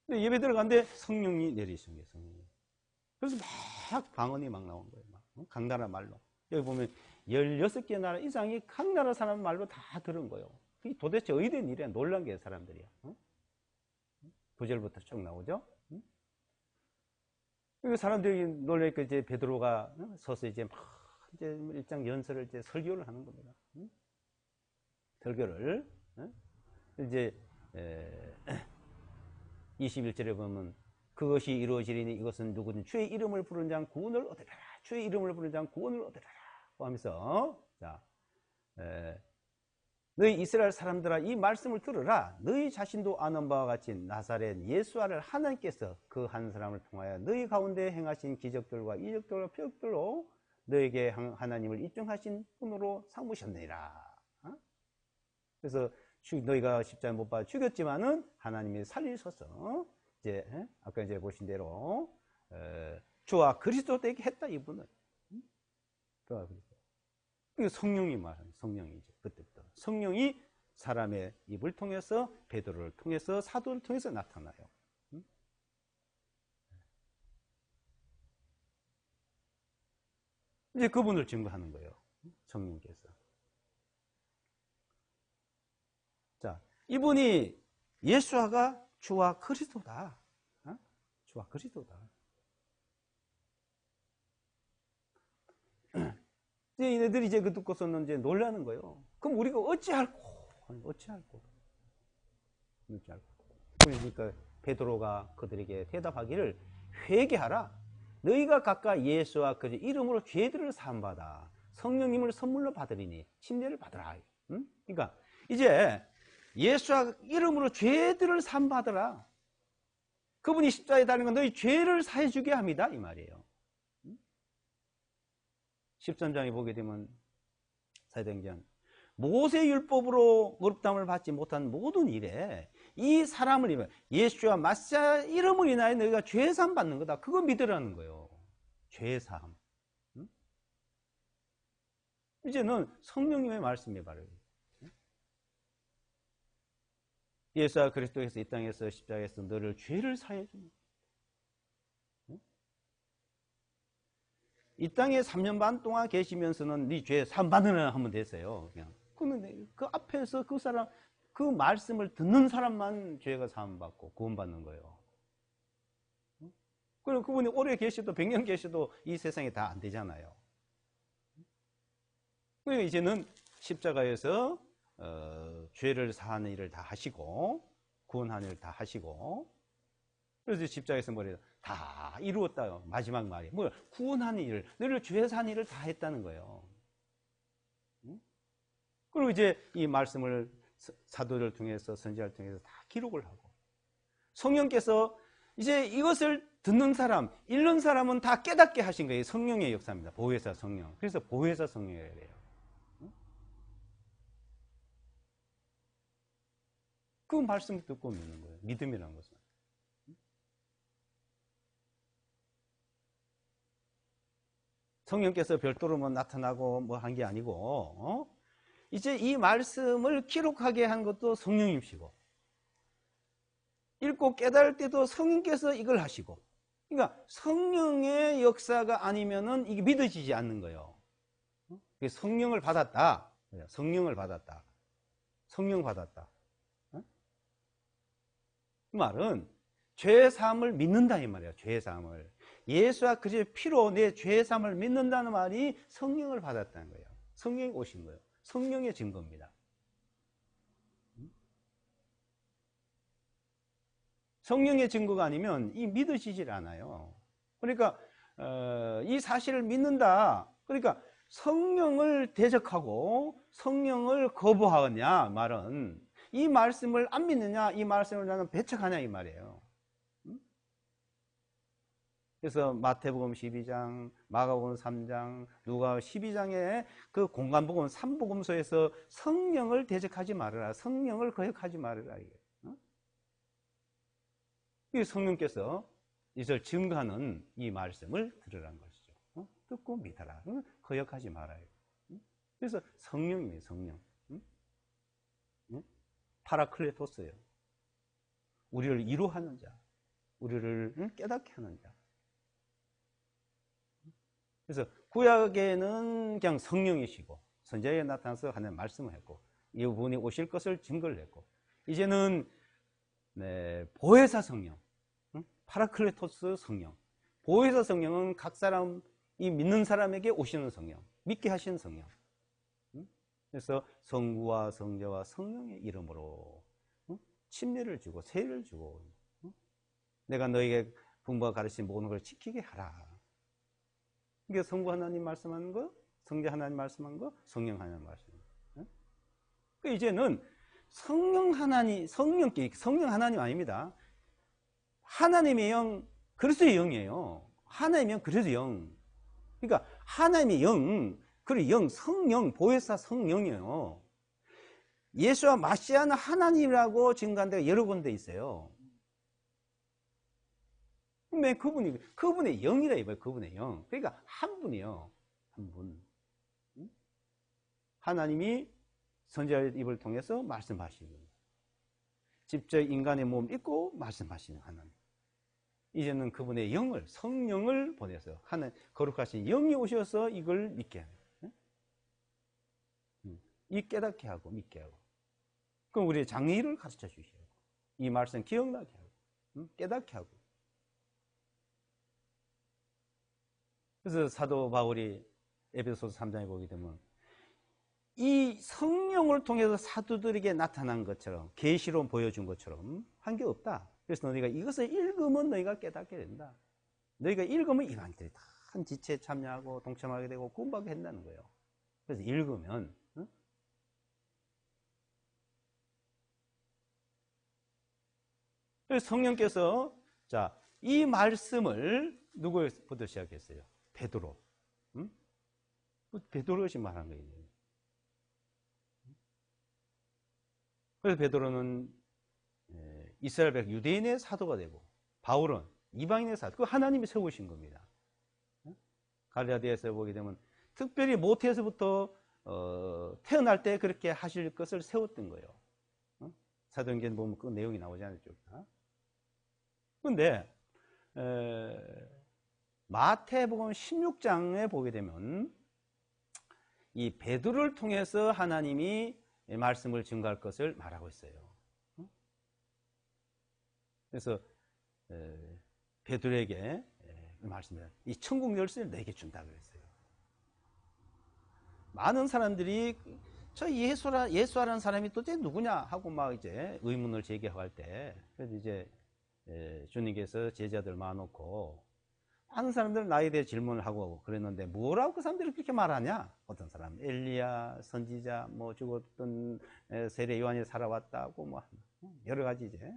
Speaker 1: 근데 예배 들어가는데 성령이 내리신 거예요, 성령이. 그래서 막 방언이 막 나온 거예요. 막, 각 나라 말로. 여기 보면 16개 나라 이상이 각 나라 사람 말로 다 들은 거예요. 이 도대체 어디된 일이야? 놀란 게 사람들이야. 9절부터 쭉 나오죠. 사람들이 놀라니까 이제 베드로가 서서 이제 막 이제 일장 연설을 이제 설교를 하는 겁니다. 설교를 이제 21절에 보면 그것이 이루어지리니 이것은 누구든 주의 이름을 부르는 자 구원을 얻으리라. 주의 이름을 부르는 자 구원을 얻으리라. 하면서 자 너희 이스라엘 사람들아 이 말씀을 들으라. 너희 자신도 아는 바와 같이 나사렛 예수를 하나님께서 그 한 사람을 통하여 너희 가운데 행하신 기적들과 이적들과 표적들로 너에게 하나님을 입증하신 분으로 삼으셨느니라. 그래서 너희가 십자가에 못 박아 죽였지만은 하나님이 살리셔서 이제 아까 이제 보신 대로 주와 그리스도 되게 했다 이분은. 주와 그리스도. 이게 성령이 말하는 성령이죠. 그때부터 성령이 사람의 입을 통해서 베드로를 통해서 사도를 통해서 나타나요. 이제 그분을 증거하는 거예요. 성령께서. 자, 이분이 예수아가 주와 그리스도다. 주와 그리스도다. 이제 얘네들이 이제 그 듣고서는 이제 놀라는 거예요. 그럼 우리가 어찌할꼬? 그러니까 베드로가 그들에게 대답하기를 회개하라. 너희가 각각 예수와 그 이름으로 죄들을 사함받아 성령님을 선물로 받으리니 침례를 받으라. 그러니까 이제 예수와 이름으로 죄들을 사함받으라. 그분이 십자가에 달린 건 너희 죄를 사해주게 합니다 이 말이에요. 13장에 보게 되면 사도행전 모세 율법으로 의롭다함을 받지 못한 모든 일에 이 사람을 예수와 마시아 이름을 인하여 너희가 죄사함 받는 거다. 그거 믿으라는 거예요. 죄사함. 이제는 성령님의 말씀이 바로 예수와 그리스도께서 이 땅에서 십자가에서 너를 죄를 사해 줍니다. 이 땅에 3년 반 동안 계시면서는 네 죄 사함 받으라 하면 됐어요. 그냥. 그러면 그 앞에서 그 사람 그 말씀을 듣는 사람만 죄가 사함 받고 구원받는 거예요. 그럼 그분이 오래 계셔도 100년 계셔도 이 세상에 다 안 되잖아요. 그러니까 이제는 십자가에서 죄를 사하는 일을 다 하시고 구원하는 일을 다 하시고 그래서 십자가에서 뭐래요? 다 이루었다요. 마지막 말이 뭐 구원하는 일을 너를 죄 사는 일을 다 했다는 거예요. 그리고 이제 이 말씀을 사도를 통해서 선지자를 통해서 다 기록을 하고 성령께서 이제 이것을 듣는 사람, 읽는 사람은 다 깨닫게 하신 거예요. 성령의 역사입니다. 보혜사 성령. 그래서 보혜사 성령이라고 해요. 그 말씀을 듣고 믿는 거예요. 믿음이라는 것은. 성령께서 별도로 뭐 나타나고 뭐 한 게 아니고 이제 이 말씀을 기록하게 한 것도 성령님이시고 읽고 깨달을 때도 성령께서 이걸 하시고 그러니까 성령의 역사가 아니면은 이게 믿어지지 않는 거예요. 성령을 받았다. 성령을 받았다. 성령 받았다. 그 말은 죄사함을 믿는다 이 말이에요. 죄사함을. 예수와 그리스도의 피로 내 죄사함을 믿는다는 말이 성령을 받았다는 거예요. 성령이 오신 거예요. 성령의 증거입니다. 성령의 증거가 아니면 이 믿어지질 않아요. 그러니까 이 사실을 믿는다. 그러니까 성령을 대적하고 성령을 거부하느냐 말은 이 말씀을 안 믿느냐 이 말씀을 나는 배척하냐 이 말이에요. 그래서 마태복음 12장, 마가복음 3장, 누가 12장에 그 공간복음 3복음서에서 성령을 대적하지 말아라. 성령을 거역하지 말아라. 이 성령께서 이것을 증거하는 이 말씀을 들으라는 것이죠. 듣고 믿어라. 거역하지 말아요. 그래서 성령이에요, 성령. 파라클레토스예요. 우리를 이루하는 자, 우리를 깨닫게 하는 자. 그래서 구약에는 그냥 성령이시고 선지자에 나타나서 하나님 말씀을 했고 이분이 오실 것을 증거를 했고, 이제는 보혜사 성령, 파라클레토스 성령. 보혜사 성령은 각 사람이 믿는 사람에게 오시는 성령, 믿게 하시는 성령. 그래서 성부와 성자와 성령의 이름으로 침례를 주고 세례를 주고, 내가 너에게 부모가 가르친 모든 걸 지키게 하라. 이게 성부 하나님 말씀하는 거, 성자 하나님 말씀하는 거, 성령 하나님 말씀하는 거. 그 이제는 성령 하나님 아닙니다. 하나님의 영, 그리스도의 영이에요. 하나님의 영, 그리스도의 영. 그러니까 하나님의 영, 그리고 영, 성령, 보혜사 성령이에요. 예수와 마시아는 하나님이라고 증거한 데가 여러 군데 있어요. 왜 그분의 영이라 이거예요. 그분의 영. 그러니까 한 분이요. 한 분. 하나님이 선지자의 입을 통해서 말씀하시는 거예요. 직접 인간의 몸을 입고 말씀하시는 하나님. 이제는 그분의 영을, 성령을 보내서 하나님 거룩하신 영이 오셔서 이걸 믿게 하는 거예요. 이 깨닫게 하고 믿게 하고. 그럼 우리의 장의를 가르쳐 주셔야 하고, 이 말씀 기억나게 하고, 깨닫게 하고. 그래서 사도 바울이 에베소서 3장에 보게 되면 이 성령을 통해서 사도들에게 나타난 것처럼, 계시로 보여준 것처럼 한 게 없다. 그래서 너희가 이것을 읽으면 너희가 깨닫게 된다. 너희가 읽으면 이방인들이 다 한 지체에 참여하고 동참하게 되고 구원받게 된다는 거예요. 그래서 읽으면, 그래서 성령께서 자, 이 말씀을 누구부터 시작했어요? 베드로. 베드로가 말한 거예요. 그래서 베드로는 이스라엘 백 유대인의 사도가 되고, 바울은 이방인의 사도. 그 하나님이 세우신 겁니다. 갈라디아에서 보게 되면 특별히 모태에서부터 태어날 때 그렇게 하실 것을 세웠던 거예요. 사도행전 보면 그 내용이 나오지 않았죠. 그런데 마태복음 16장에 보게 되면 이 베드로를 통해서 하나님이 말씀을 증거할 것을 말하고 있어요. 그래서 베드로에게 말씀을, 이 천국 열쇠를 내게 준다 그랬어요. 많은 사람들이 저 예수라는 사람이 도대체 누구냐 하고 막 이제 의문을 제기할 때, 그래서 이제 주님께서 제자들 모아놓고 많은 사람들은 나에 대해 질문을 하고 그랬는데, 뭐라고 그 사람들이 그렇게 말하냐? 어떤 사람 엘리야, 선지자, 뭐 죽었던 세례 요한이 살아왔다고 뭐 여러 가지 이제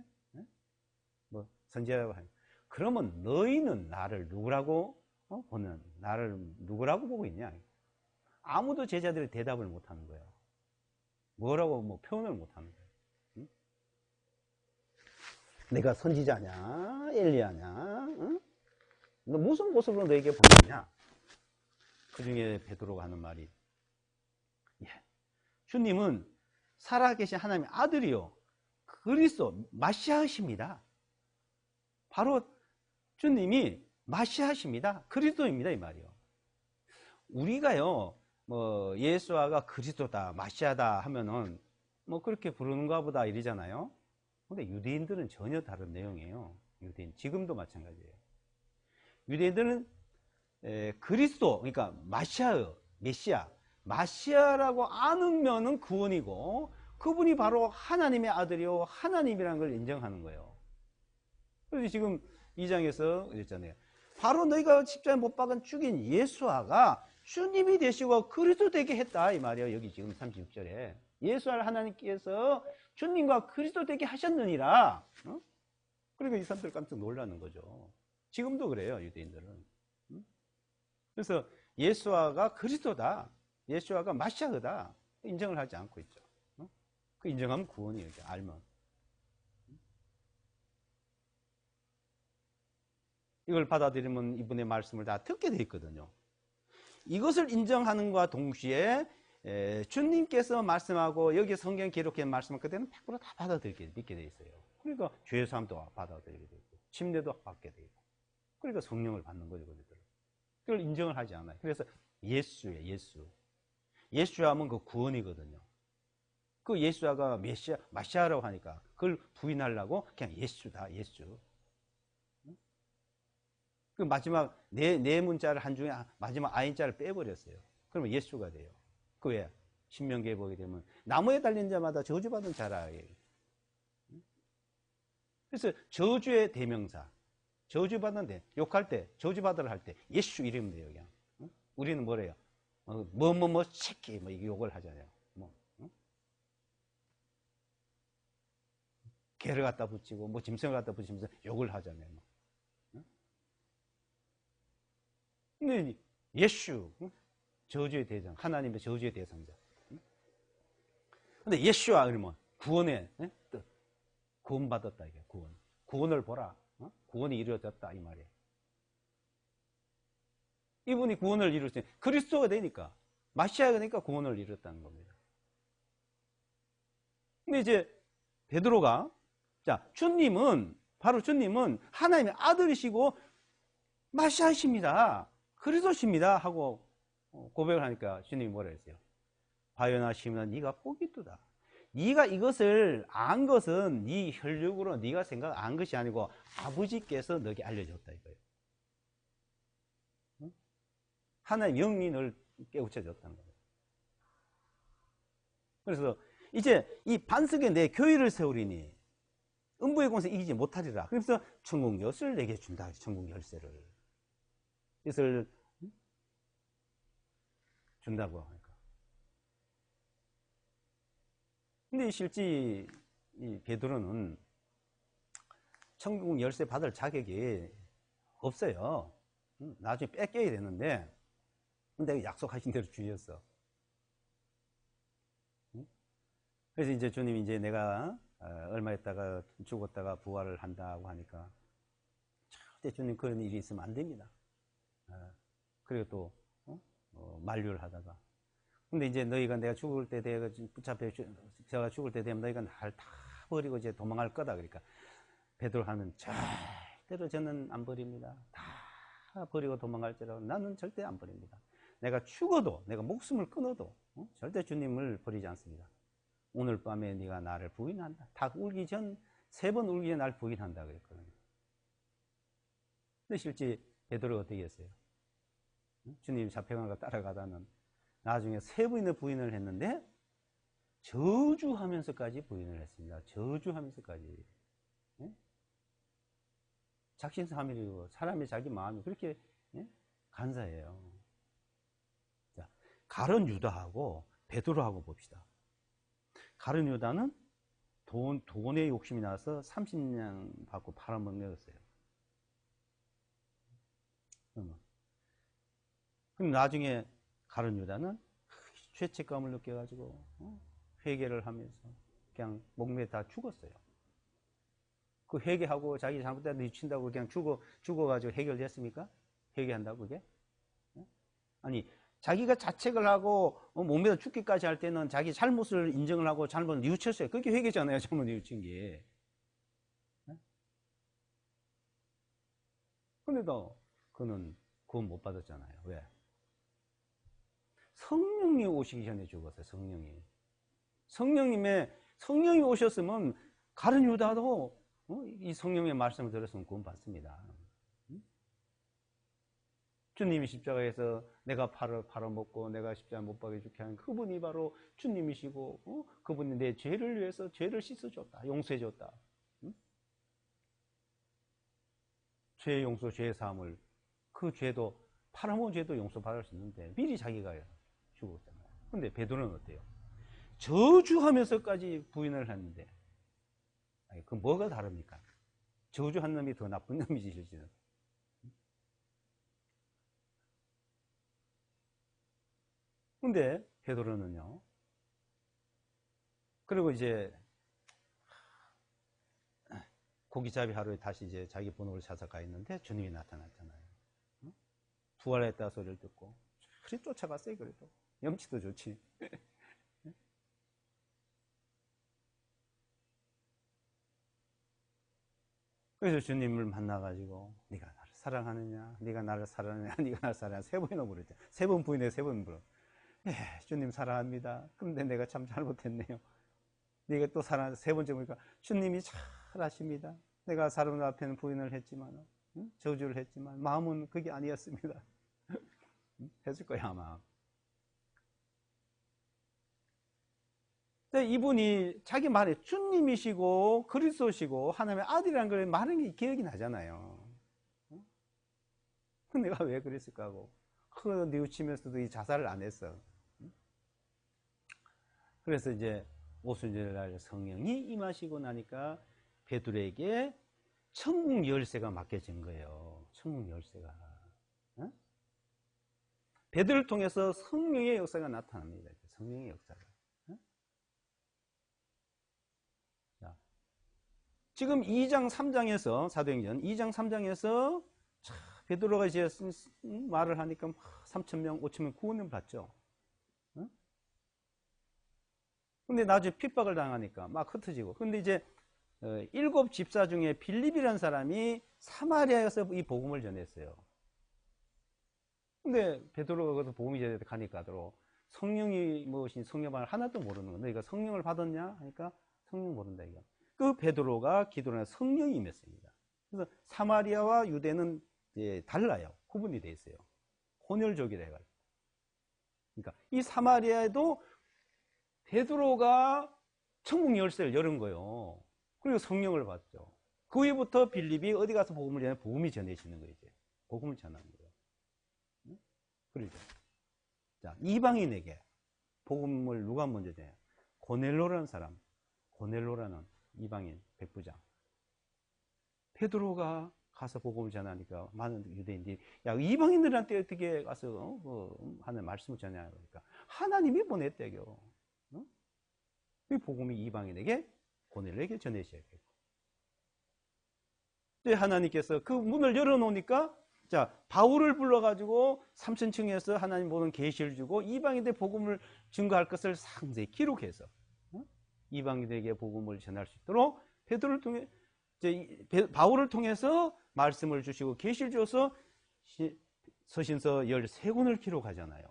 Speaker 1: 뭐 선지자라고 하니, 그러면 너희는 나를 누구라고 보는, 나를 누구라고 보고 있냐? 아무도 제자들이 대답을 못 하는 거예요. 뭐라고 뭐 표현을 못 하는 거예요. 응? 내가 선지자냐, 엘리야냐? 응? 너 무슨 모습으로 너에게 보이냐? 그 중에 베드로가 하는 말이, 주님은 살아계신 하나님의 아들이요, 그리스도 마시아이십니다. 바로 주님이 마시아이십니다. 그리스도입니다. 이 말이요. 우리가요, 뭐 예수아가 그리스도다, 마시아다 하면은 뭐 그렇게 부르는가 보다 이러잖아요. 근데 유대인들은 전혀 다른 내용이에요. 유대인 지금도 마찬가지예요. 유대인들은 그리스도, 그러니까 메시아, 마시아라고 아는 면은 구원이고, 그분이 바로 하나님의 아들이요, 하나님이라는 걸 인정하는 거예요. 그래서 지금 2장에서 그랬잖아요. 바로 너희가 십자가에 못 박은 죽인 예수아가 주님이 되시고 그리스도 되게 했다 이 말이에요. 여기 지금 36절에 예수아를 하나님께서 주님과 그리스도 되게 하셨느니라. 그러니까 이 사람들 깜짝 놀라는 거죠. 지금도 그래요, 유대인들은. 그래서 예수아가 그리스도다, 예수아가 마시아다 인정을 하지 않고 있죠. 그 인정하면 구원이에요. 이렇게 알면. 이걸 받아들이면 이분의 말씀을 다 듣게 돼 있거든요. 이것을 인정하는과 동시에 주님께서 말씀하고 여기 성경 기록한 말씀을 그대로 100%다 받아들이게 믿게 돼 있어요. 그러니까 죄 사함도 받아들이게 되고 침례도 받게 되고 그러니까 성령을 받는 거죠. 그걸 인정을 하지 않아요. 그래서 예수예요. 예수 하면 그 구원이거든요. 그 예수가 마시아라고 하니까 그걸 부인하려고 그냥 예수다, 예수. 그 마지막 네 문자를 한 중에 마지막 아인자를 빼버렸어요. 그러면 예수가 돼요. 그 왜? 신명기에 보게 되면 나무에 달린 자마다 저주받은 자라예요. 그래서 저주의 대명사, 저주받는데 욕할 때, 저주받으라 할 때 예수 이름 돼요. 그냥. 우리는 뭐래요? 뭐뭐뭐 새끼 뭐 이게 욕을 하잖아요. 뭐 개를 갖다 붙이고 뭐 짐승을 갖다 붙이면서 욕을 하잖아요. 근데 예수 저주의 대상, 하나님의 저주의 대상자. 근데 예수와 그러면 구원의 뜻, 구원받았다 이게 구원을 보라, 구원이 이루어졌다 이 말이에요. 이분이 구원을 이루었으니 그리스도가 되니까 마시아가 되니까 구원을 이루었다는 겁니다. 근데 이제 베드로가 자 주님은 바로 주님은 하나님의 아들이시고 마시아이십니다. 그리스도십니다 하고 고백을 하니까 주님이 뭐라 했어요? 바요나 시몬아 네가 복이 있도다. 네가 이것을 안 것은 네 혈육으로 네가 생각 안 것이 아니고 아버지께서 너에게 알려줬다 이거예요. 하나님 영이 널 깨우쳐줬다는 거예요. 그래서 이제 이 반석에 내 교회를 세우리니 음부의 공세 이기지 못하리라. 그래서 천국 열쇠를 내게 준다. 천국 열쇠를 이것을 준다고 하니까. 근데 실제 이 베드로는 천국 열쇠 받을 자격이 없어요. 나중에 뺏겨야 되는데 근데 약속하신 대로 주셨어. 그래서 이제 주님이 이제 내가 얼마 있다가 죽었다가 부활을 한다고 하니까 절대 주님 그런 일이 있으면 안 됩니다. 그리고 또 만류를 하다가 근데 이제 너희가 내가 죽을 때 내가 붙잡혀 제가 죽을 때 되면 너희가 날 다 버리고 이제 도망갈 거다. 그러니까 베드로 하면 절대로 저는 안 버립니다. 다 버리고 도망갈지라도 나는 절대 안 버립니다. 내가 죽어도 내가 목숨을 끊어도 절대 주님을 버리지 않습니다. 오늘 밤에 네가 나를 부인한다. 닭 울기 전 3번 울기 전에 나를 부인한다 그랬거든요. 근데 실제 베드로가 어떻게 했어요? 주님 잡혀간 거 따라가다는 나중에 3번이나 부인을 했는데 저주하면서까지 부인을 했습니다. 저주하면서까지. 작심삼일이고 사람이 자기 마음이 그렇게 간사해요. 자, 가룟 유다하고 베드로하고 봅시다. 가룟 유다는 돈에 욕심이 나서 30냥 받고 팔아먹었어요. 그럼 나중에 가룟 유다는 죄책감을 느껴가지고 회개를 하면서 그냥 목매에 다 죽었어요. 그 회개하고 자기 잘못된 데 미친다고 그냥 죽어가지고 해결됐습니까? 회개한다고 그게? 아니 자기가 자책을 하고 목매다 죽기까지 할 때는 자기 잘못을 인정을 하고 잘못을 뉘우쳤어요. 그게 회개잖아요. 잘못 뉘우친 게. 근데도 그는 구원 못 받았잖아요. 왜? 성령이 오시기 전에 죽었어요. 성령이 오셨으면 가룟 유다도 이 성령의 말씀을 들었으면 구원 받습니다. 주님이 십자가에서 내가 팔아먹고 내가 십자가 못 박여 죽게 한 그분이 바로 주님이시고 그분이 내 죄를 위해서 죄를 씻어줬다. 용서해줬다. 죄의 용서, 죄의 사함을 그 죄도 팔아먹은 죄도 용서받을 수 있는데 미리 자기가 죽었잖아요. 근데 베드로는 어때요? 저주하면서까지 부인을 했는데 그 뭐가 다릅니까? 저주한 놈이 더 나쁜 놈이지 실제는. 근데 베드로는요. 그리고 이제 고기잡이 하루에 다시 이제 자기 본업을 찾아가 있는데 주님이 나타났잖아요. 부활했다 소리를 듣고 열심히 쫓아갔어요. 그래도 염치도 좋지. 그래서 주님을 만나가지고 네가 나를 사랑하느냐, 네가 나를 사랑하느냐, 네가 나를 사랑하느냐 3번이나 물었죠. 3번 부인에 3번 물어. 예, 주님 사랑합니다. 근데 내가 참 잘못했네요. 네가 또 사랑. 3번째 보니까 주님이 잘하십니다. 내가 사람들 앞에는 부인을 했지만, 저주를 했지만 마음은 그게 아니었습니다. 했을 거야 아마. 근데 이분이 자기 말에 주님이시고 그리스도시고 하나님의 아들이라는 걸 말한 게 기억이 나잖아요. 내가 왜 그랬을까 하고 뉘우치면서도 이 자살을 안 했어. 그래서 이제 오순절날 성령이 임하시고 나니까 베드로에게 천국 열쇠가 맡겨진 거예요. 천국 열쇠가. 베드로를 통해서 성령의 역사가 나타납니다. 성령의 역사가. 지금 2장 3장에서 사도행전 2장 3장에서 베드로가 이제 말을 하니까 3,000명 5,000명 구원을 받죠. 근데 나중에 핍박을 당하니까 막 흩어지고. 근데 이제 7 집사 중에 빌립이라는 사람이 사마리아에서 이 복음을 전했어요. 근데 베드로가 거기서 복음이 전해 가니까 성령이 무엇인 성령을 하나도 모르는 거야. 너희가 성령을 받았냐 하니까 성령 모른다 이거. 그 베드로가 기도를 하면 성령이 임했습니다. 그래서 사마리아와 유대는 이제 달라요. 구분이 돼 있어요. 혼혈족이라 해가지고. 그러니까 이 사마리아에도 베드로가 천국 열쇠를 열은 거예요. 그리고 성령을 받죠. 그 후부터 빌립이 어디 가서 복음을 전해 복음이 전해지는 거예요. 이제 복음을 전하는 거예요. 그러죠. 자, 이방인에게 복음을 누가 먼저 전해요? 고넬로라는 사람. 고넬로라는 이방인 백부장. 베드로가 가서 복음을 전하니까 많은 유대인들이 야 이방인들한테 어떻게 가서 하는 말씀을 전하냐 그러니까 하나님이 보냈대요. 이 복음이 이방인에게 고넬로에게 전해져야겠고. 근데 하나님께서 그 문을 열어놓으니까 자 바울을 불러가지고 3천층에서 하나님 보는 계시를 주고 이방인들 복음을 증거할 것을 상세히 기록해서 이방인에게 복음을 전할 수 있도록 베드로를 통해 바울을 통해서 말씀을 주시고 계시를 줘서 서신서 13권을 기록하잖아요.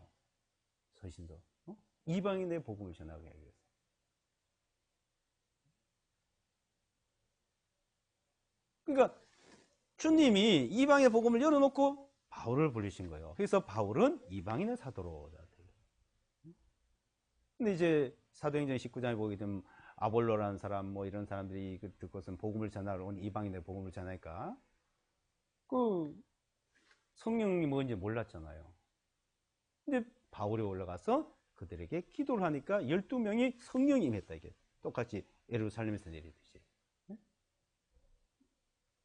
Speaker 1: 서신서. 이방인의 복음을 전하게 하기 위해서. 그러니까 주님이 이방의 복음을 열어놓고 바울을 부르신 거예요. 그래서 바울은 이방인의 사도로. 근데 이제 사도행전 19장에 보게 되면 아볼로라는 사람 뭐 이런 사람들이 듣고선 복음을 전하러 온 이방인의 복음을 전하니까 그 성령이 뭔지 몰랐잖아요. 근데 바울이 올라가서 그들에게 기도를 하니까 12명이 성령이 임했다. 이게 똑같이 예루살렘에서 내리듯이.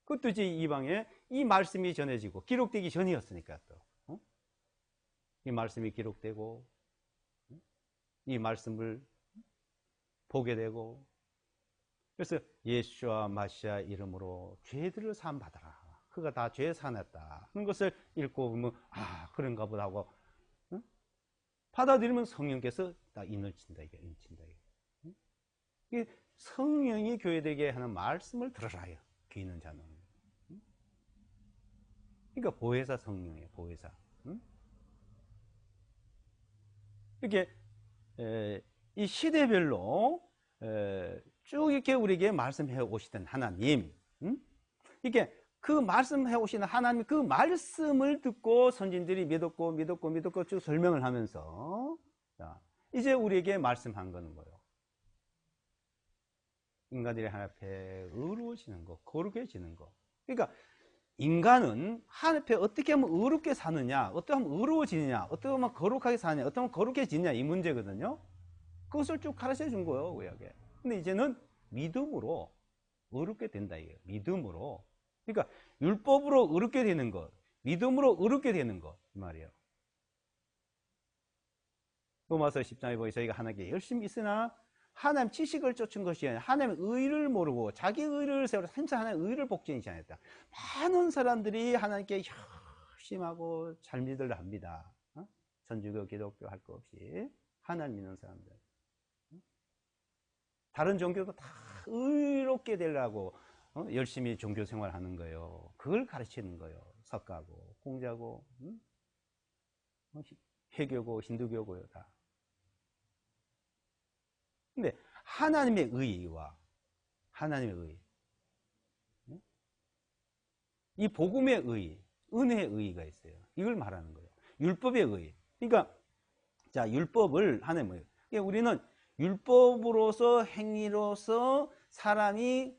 Speaker 1: 그것도 이제 이방에 이 말씀이 전해지고 기록되기 전이었으니까 또 이 말씀이 기록되고 이 말씀을 보게 되고 그래서 예수와 마시아 이름으로 죄들을 사함 받아라. 그가 다 죄 사냈다 하는 것을 읽고 보면 아 그런가 보다 하고 받아들이면 성령께서 다 인을 친다 이게 이게 성령이 교회되게 하는 말씀을 들으라요. 귀 있는 자는. 그러니까 보혜사 성령이에요. 보혜사. 이렇게 이 시대별로 쭉 이렇게 우리에게 말씀해 오시던 하나님, 이게 그 말씀해 오시는 하나님 그 말씀을 듣고 선진들이 믿었고 쭉 설명을 하면서 자, 이제 우리에게 말씀한 거는 뭐예요? 인간들이 하나님 앞에 의로워지는 거, 거룩해지는 거. 그러니까 인간은 하나님 앞에 어떻게 하면 의롭게 사느냐, 어떻게 하면 의로워지느냐, 어떻게 하면 거룩하게 사느냐, 어떻게 하면 거룩해지느냐 이 문제거든요. 그것을 쭉 가르쳐 준 거예요, 구약에. 근데 이제는 믿음으로 의롭게 된다 이거예요. 믿음으로. 그러니까 율법으로 의롭게 되는 것, 믿음으로 의롭게 되는 것 이 말이에요. 로마서 10장에 보니 저희가 하나님께 열심히 있으나 하나님 지식을 쫓은 것이 아니라 하나님의 의를 모르고 자기 의를 세우려 항상 하나님의 의를 복종하지 않았다. 많은 사람들이 하나님께 열심하고 잘 믿으려 합니다. 천주교, 기독교 할 거 없이 하나님 믿는 사람들. 다른 종교도 다 의롭게 되려고 열심히 종교 생활하는 거예요. 그걸 가르치는 거예요. 석가고 공자고 회교고 힌두교고요 다. 근데 하나님의 의와 하나님의 의, 이 복음의 의, 은혜의 의가 있어요. 이걸 말하는 거예요. 율법의 의. 그러니까 자, 율법을 하나님의 의. 우리는 율법으로서 행위로서 사람이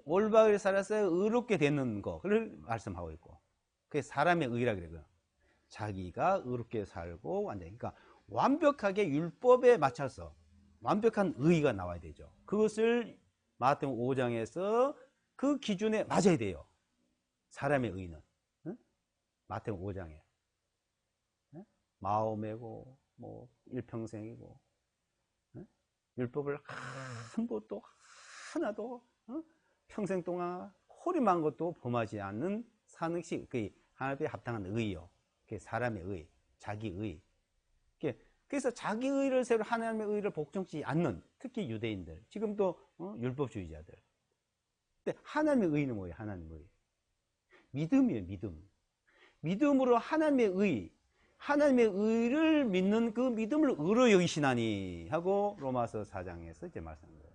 Speaker 1: 올바르게 살아서 의롭게 되는 거를 말씀하고 있고, 그게 사람의 의라 그래요. 자기가 의롭게 살고 완전히, 그러니까 완벽하게 율법에 맞춰서 완벽한 의가 나와야 되죠. 그것을 마태복음 5장에서 그 기준에 맞아야 돼요. 사람의 의는 마태복음 5장에 마음이고 뭐 일평생이고 율법을 한 것도 하나도 평생 동안 호림한 것도 범하지 않는 사는 그 하나님께 합당한 의요. 그게 사람의 의, 자기 의. 그래서 자기 의를 새로 하나님의 의를 복종치 않는 특히 유대인들, 지금도 율법주의자들. 근데 하나님의 의는 뭐예요? 하나님의 의. 믿음이에요, 믿음. 믿음으로 하나님의 의, 하나님의 의를 믿는 그 믿음을 의로 여기시나니 하고 로마서 4장에서 이제 말씀한 거예요.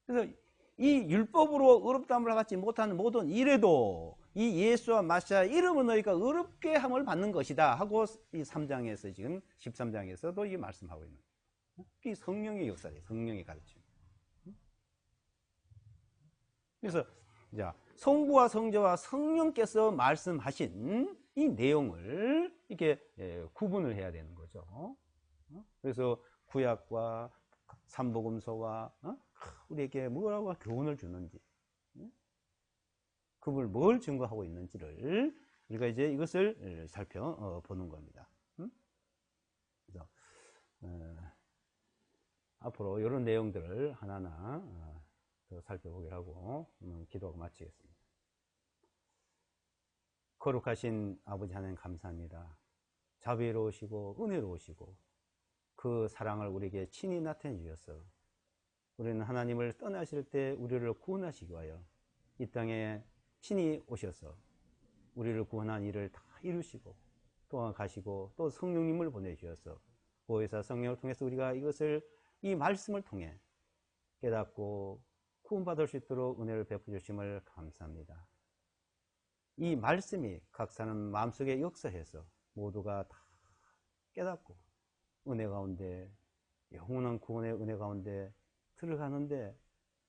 Speaker 1: 그래서 이 율법으로 의롭다함을 받지 못하는 모든 일에도 이 예수와 마시아 이름을 너희가 의롭게 함을 받는 것이다 하고 이 3장에서 지금 13장에서도 이게 말씀하고 있는 거예요. 이 성령의 역사예요. 성령의 가르침. 그래서 자, 성부와 성자와 성령께서 말씀하신 이 내용을 이렇게 구분을 해야 되는 거죠. 그래서 구약과 삼복음서와 우리에게 뭐라고 교훈을 주는지, 그걸 뭘 증거하고 있는지를 우리가 이제 이것을 살펴보는 겁니다. 그래서 앞으로 이런 내용들을 하나하나 더 살펴보기로 하고 기도하고 마치겠습니다. 거룩하신 아버지 하나님 감사합니다. 자비로우시고 은혜로우시고 그 사랑을 우리에게 친히 나타내 주셔서 우리는 하나님을 떠나실 때 우리를 구원하시기 위하여 이 땅에 친히 오셔서 우리를 구원한 일을 다 이루시고 또 가시고 또 성령님을 보내주셔서 보혜사 성령을 통해서 우리가 이것을 이 말씀을 통해 깨닫고 구원받을 수 있도록 은혜를 베풀어 주심을 감사합니다. 이 말씀이 각 사람 마음속에 역사해서 모두가 다 깨닫고 은혜 가운데 영원한 구원의 은혜 가운데 들어가는데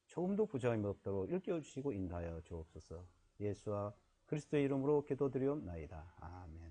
Speaker 1: 조금도 부족함이 없도록 일깨워주시고 인도하여 주옵소서. 예수와 그리스도의 이름으로 기도드리옵나이다. 아멘.